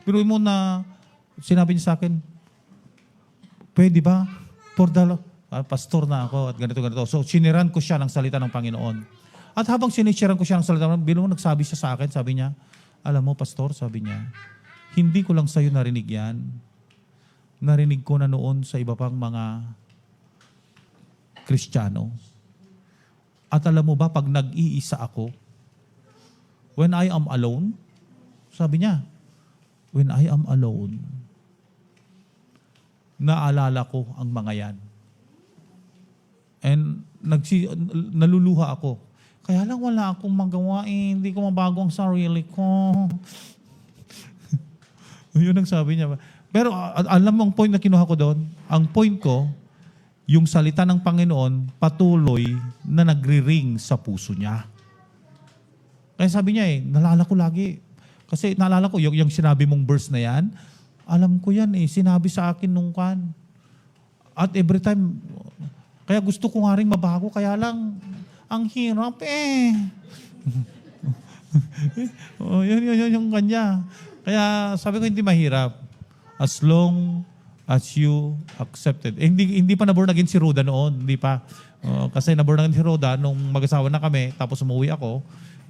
Pero mo na, sinabi niya sa akin, pwede ba? Pastor na ako at ganito. So siniran ko siya ng salita ng Panginoon. At habang sinisiran ko siya ng salita ng Panginoon, bilang nagsabi siya sa akin, sabi niya, alam mo, Pastor, sabi niya, hindi ko lang sa'yo narinig yan. Narinig ko na noon sa iba pang mga Kristiyano. At alam mo ba, pag nag-iisa ako, when I am alone, sabi niya, when I am alone, naalala ko ang mga yan. And naluluha ako. Kaya lang wala akong magawa hindi ko mabago ang sarili ko. Yun ang sabi niya. Pero alam mo ang point na kinuha ko doon? Ang point ko, yung salita ng Panginoon patuloy na nagri-ring sa puso niya. Kaya sabi niya naalala ko lagi. Kasi naalala ko, yung sinabi mong verse na yan, alam ko yan sinabi sa akin nung kan. At every time, kaya gusto ko nga rin mabago, kaya lang, ang hirap yun yung kanya. Kaya sabi ko, hindi mahirap. As long as you accepted. Hindi pa naborn again si Roda noon. Hindi pa. Kasi naborn again si Roda nung mag-asawa na kami, tapos umuwi ako,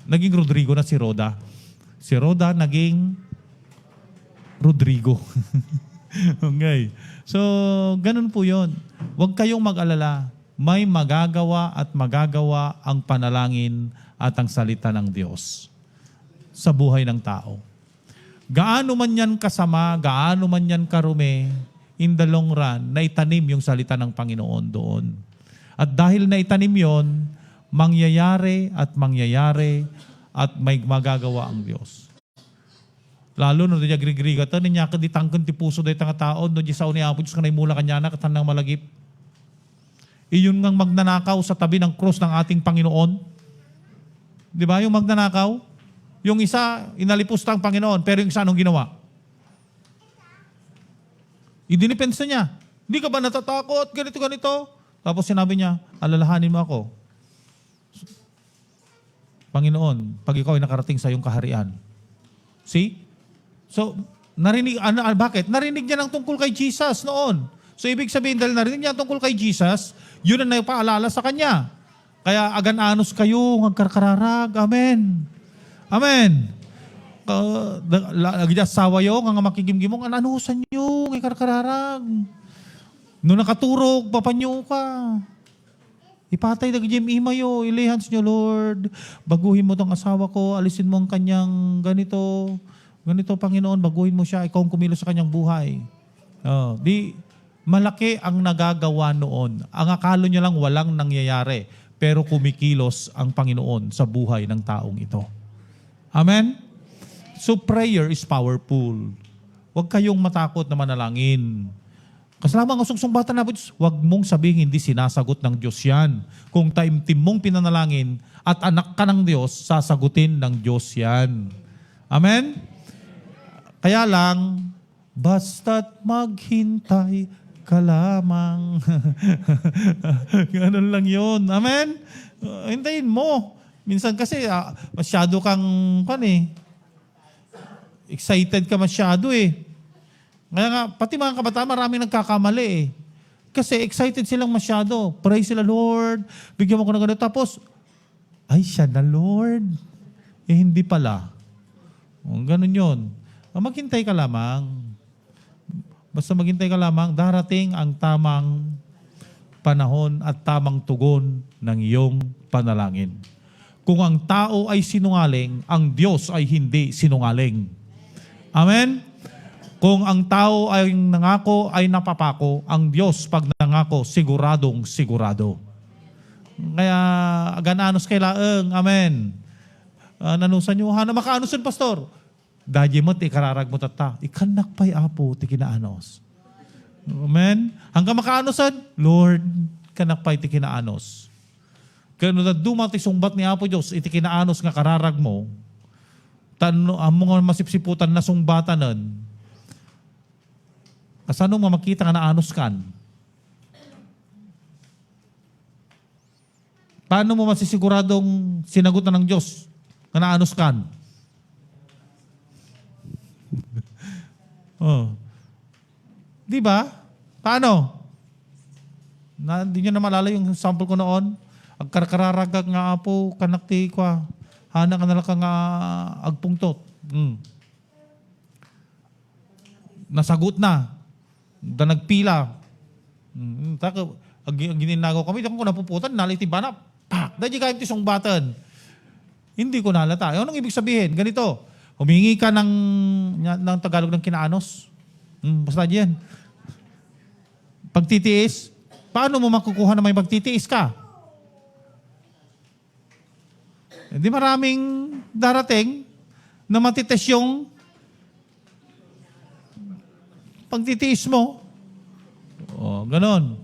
naging Rodrigo na si Roda. Si Roda naging Rodrigo. Okay. So, ganun po yun. Huwag kayong mag-alala. May magagawa at magagawa ang panalangin at ang salita ng Diyos sa buhay ng tao. Gaano man yan kasama, gaano man yan karumi, in the long run, naitanim yung salita ng Panginoon doon. At dahil naitanim yon, mangyayari at may magagawa ang Diyos. Lalo no diya grigriga to niya ka ditangken ti puso day tanga tao no di sa uni Apo Diyos kanay mula kanya na katanang malagip. Iyon ngang magnanakaw sa tabi ng cross ng ating Panginoon. Di ba yung magnanakaw? Yung isa inalipusta ang Panginoon pero yung isa anong ginawa? Idinipensa niya. Hindi ka ba natatakot? Ganito. Tapos sinabi niya, alalahanin mo ako. Panginoon, pag ikaw ay nakarating sa iyong kaharian. See? So, bakit? Narinig niya ng tungkol kay Jesus noon. So, ibig sabihin, dahil narinig niya tungkol kay Jesus, yun ang nagpaalala sa kanya. Kaya, agan-anos kayo, magkarkararag. Amen. Amen. Lagi sawa yo, nga makigimgimong, ananusan nyo, ngay karkararag. Noong nakaturog, papanyo ka. Ipatay na Jim Imayo, ilihans nyo, Lord. Baguhin mo tong asawa ko, alisin mo ang kanyang ganito, Panginoon, baguhin mo siya, ikaw ang kumilos sa kanyang buhay. Malaki ang nagagawa noon. Ang akala nyo lang walang nangyayari, pero kumikilos ang Panginoon sa buhay ng taong ito. Amen? So prayer is powerful. Huwag kayong matakot na manalangin. Kasama ang sumbatan na po, huwag mong sabihin hindi sinasagot ng Diyos yan. Kung taimtim mong pinanalangin at anak ka ng Diyos, sasagutin ng Diyos yan. Amen? Kaya lang, basta't maghintay ka lamang. Ganun lang yun. Amen? Hintayin mo. Minsan kasi masyado kang excited ka masyado eh. Kaya nga, pati mga kabataan, maraming nagkakamali eh. Kasi excited silang masyado. Praise sila, Lord. Bigyan mo ko ng ganito. Tapos, ay, siya na, Lord. Eh, hindi pala. Ganun yun. Maghintay ka lamang. Basta maghintay ka lamang, darating ang tamang panahon at tamang tugon ng iyong panalangin. Kung ang tao ay sinungaling, ang Diyos ay hindi sinungaling. Amen? Kung ang tao ay nangako ay napapako, ang Diyos pag nangako, siguradong sigurado. Kaya gananos kay laeng. Amen. Nanusan nyo, na makaanusan, pastor. Dadya mo, ikararag mo tata. Ikanak pa'y apo, ti kinaanos. Amen. Hanggang makaanusan, Lord, kanak pa'y ti kinaanos. Kaya na dumati sungbat ni Apo Diyos, iti kinaanos nga kararag mo, ang mga masipsiputan na sungbatanan, kasano mo makita nga naanos kan? Paano mo masisiguradong sinagutan ng Diyos nga naanos kan? Di ba? Paano? Hindi nyo na malala yung sample ko noon? Ang karkararagag nga apo, kanakti kwa, hana ka nala ka nga agpungtot. Nasagot na. Da nagpila. Ang gininagaw kami, kung napuputan, naliti ba na? Pak! Dahil kayo tisong batan. Hindi ko nalata. Anong ibig sabihin? Ganito, humingi ka ng Tagalog ng kinaanos. Basta yan. Pagtitiis, paano mo makukuha na may pagtitiis ka? Hindi maraming darating na matites yung pagtitiis mo. Ganon.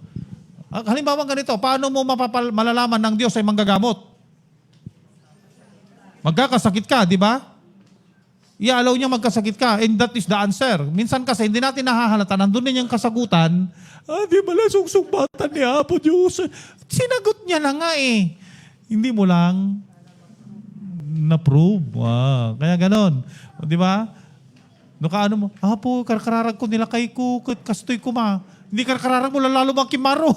Halimbawa ganito, paano mo malalaman ng Diyos ay manggagamot? Magkakasakit ka, di ba? I-allow niya magkasakit ka, and that is the answer. Minsan kasi hindi natin nahahalata, nandun din yung kasagutan, di ba sumbatan ni Apo Diyos? Sinagot niya na nga eh. Hindi mo lang na-prove. Kaya ganon. Di ba? Ano mo, Apo, karkararag ko nila kay ko, kastoy ko ma. Hindi karkararag mo, lalo bang kimaro.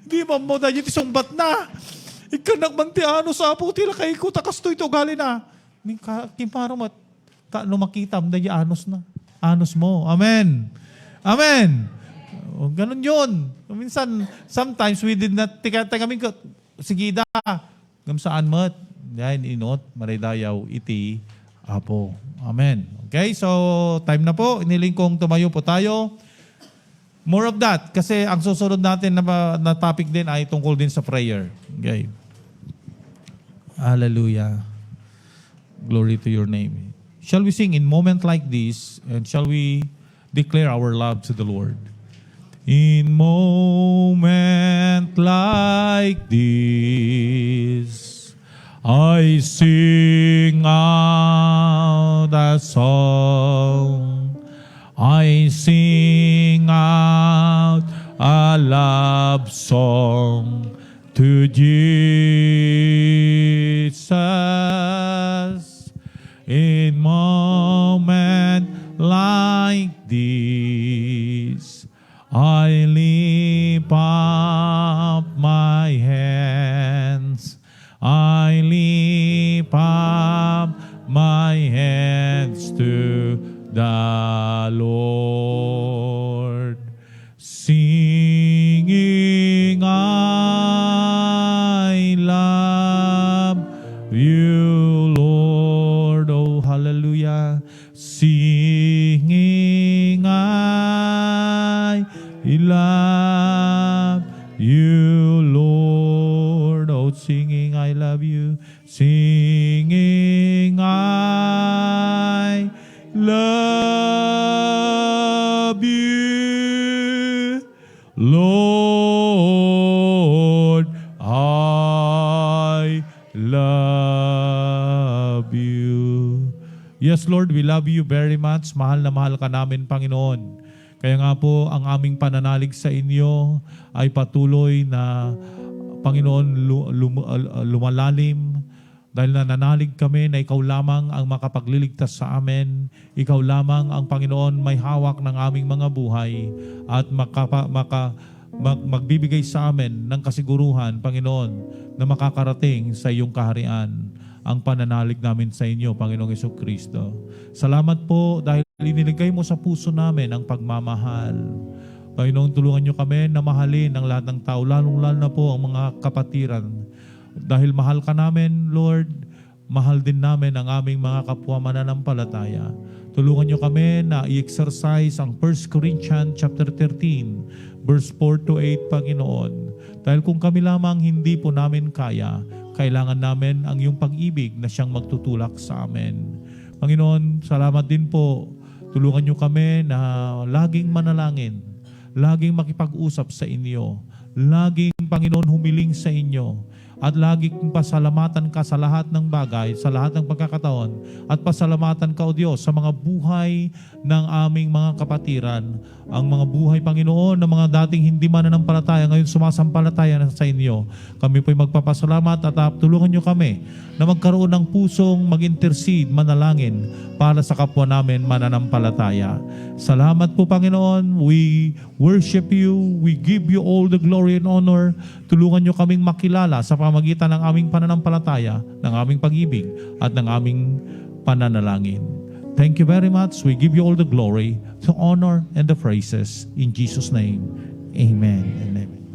Di ba mo dahil tisungbat na. Ikanak mantiano sa Apo, tila kay ko, takastoy to gali na. Kimaro mo, makita mo dahil anos na. Anos mo. Amen. Amen. Ganon yun. Minsan, sometimes we did not, kami, sige da, gamsaan mo, dahil inot, maridayaw, iti, Apo. Amen. Okay, so time na po. Iniling kong tumayo po tayo. More of that, kasi ang susunod natin na topic din ay tungkol din sa prayer. Okay. Hallelujah. Glory to your name. Shall we sing in moment like this, and shall we declare our love to the Lord? In moment like this, I sing out a song. I sing out a love song to Jesus. In moment like this, I lift up my hands. I lift up my hands to the Lord. Sing Lord, we love you very much. Mahal na mahal ka namin, Panginoon. Kaya nga po, ang aming pananalig sa inyo ay patuloy na, Panginoon, lumalalim. Dahil nananalig kami na ikaw lamang ang makapagliligtas sa amin. Ikaw lamang ang, Panginoon, may hawak ng aming mga buhay at magbibigay sa amin ng kasiguruhan, Panginoon, na makakarating sa iyong kaharian. Ang pananalig namin sa inyo, Panginoong Jesucristo. Salamat po dahil iniligay mo sa puso namin ang pagmamahal. Panginoon, tulungan niyo kami na mahalin ang lahat ng tao, lalong-lalo na po ang mga kapatiran. Dahil mahal ka namin, Lord, mahal din namin ang aming mga kapwa mananampalataya. Tulungan niyo kami na i-exercise ang 1 Corinthians chapter 13, verse 4 to 8, Panginoon. Dahil kung kami lamang hindi po namin kaya, kailangan namin ang iyong pag-ibig na siyang magtutulak sa amin. Panginoon, salamat din po. Tulungan niyo kami na laging manalangin, laging makipag-usap sa inyo, laging, Panginoon, humiling sa inyo, at laging pasalamatan ka sa lahat ng bagay, sa lahat ng pagkakataon, at pasalamatan ka, O Diyos, sa mga buhay ng aming mga kapatiran, ang mga buhay, Panginoon, ng mga dating hindi mananampalataya, ngayon sumasampalataya na sa inyo. Kami po'y magpapasalamat at tulungan niyo kami na magkaroon ng pusong mag-intercede, manalangin para sa kapwa namin mananampalataya. Salamat po, Panginoon. We worship you. We give you all the glory and honor. Tulungan niyo kaming makilala sa pamamagitan ng aming pananampalataya, ng aming pag-ibig, at ng aming pananalangin. Thank you very much. We give you all the glory, the honor, and the praises. In Jesus' name, amen and amen.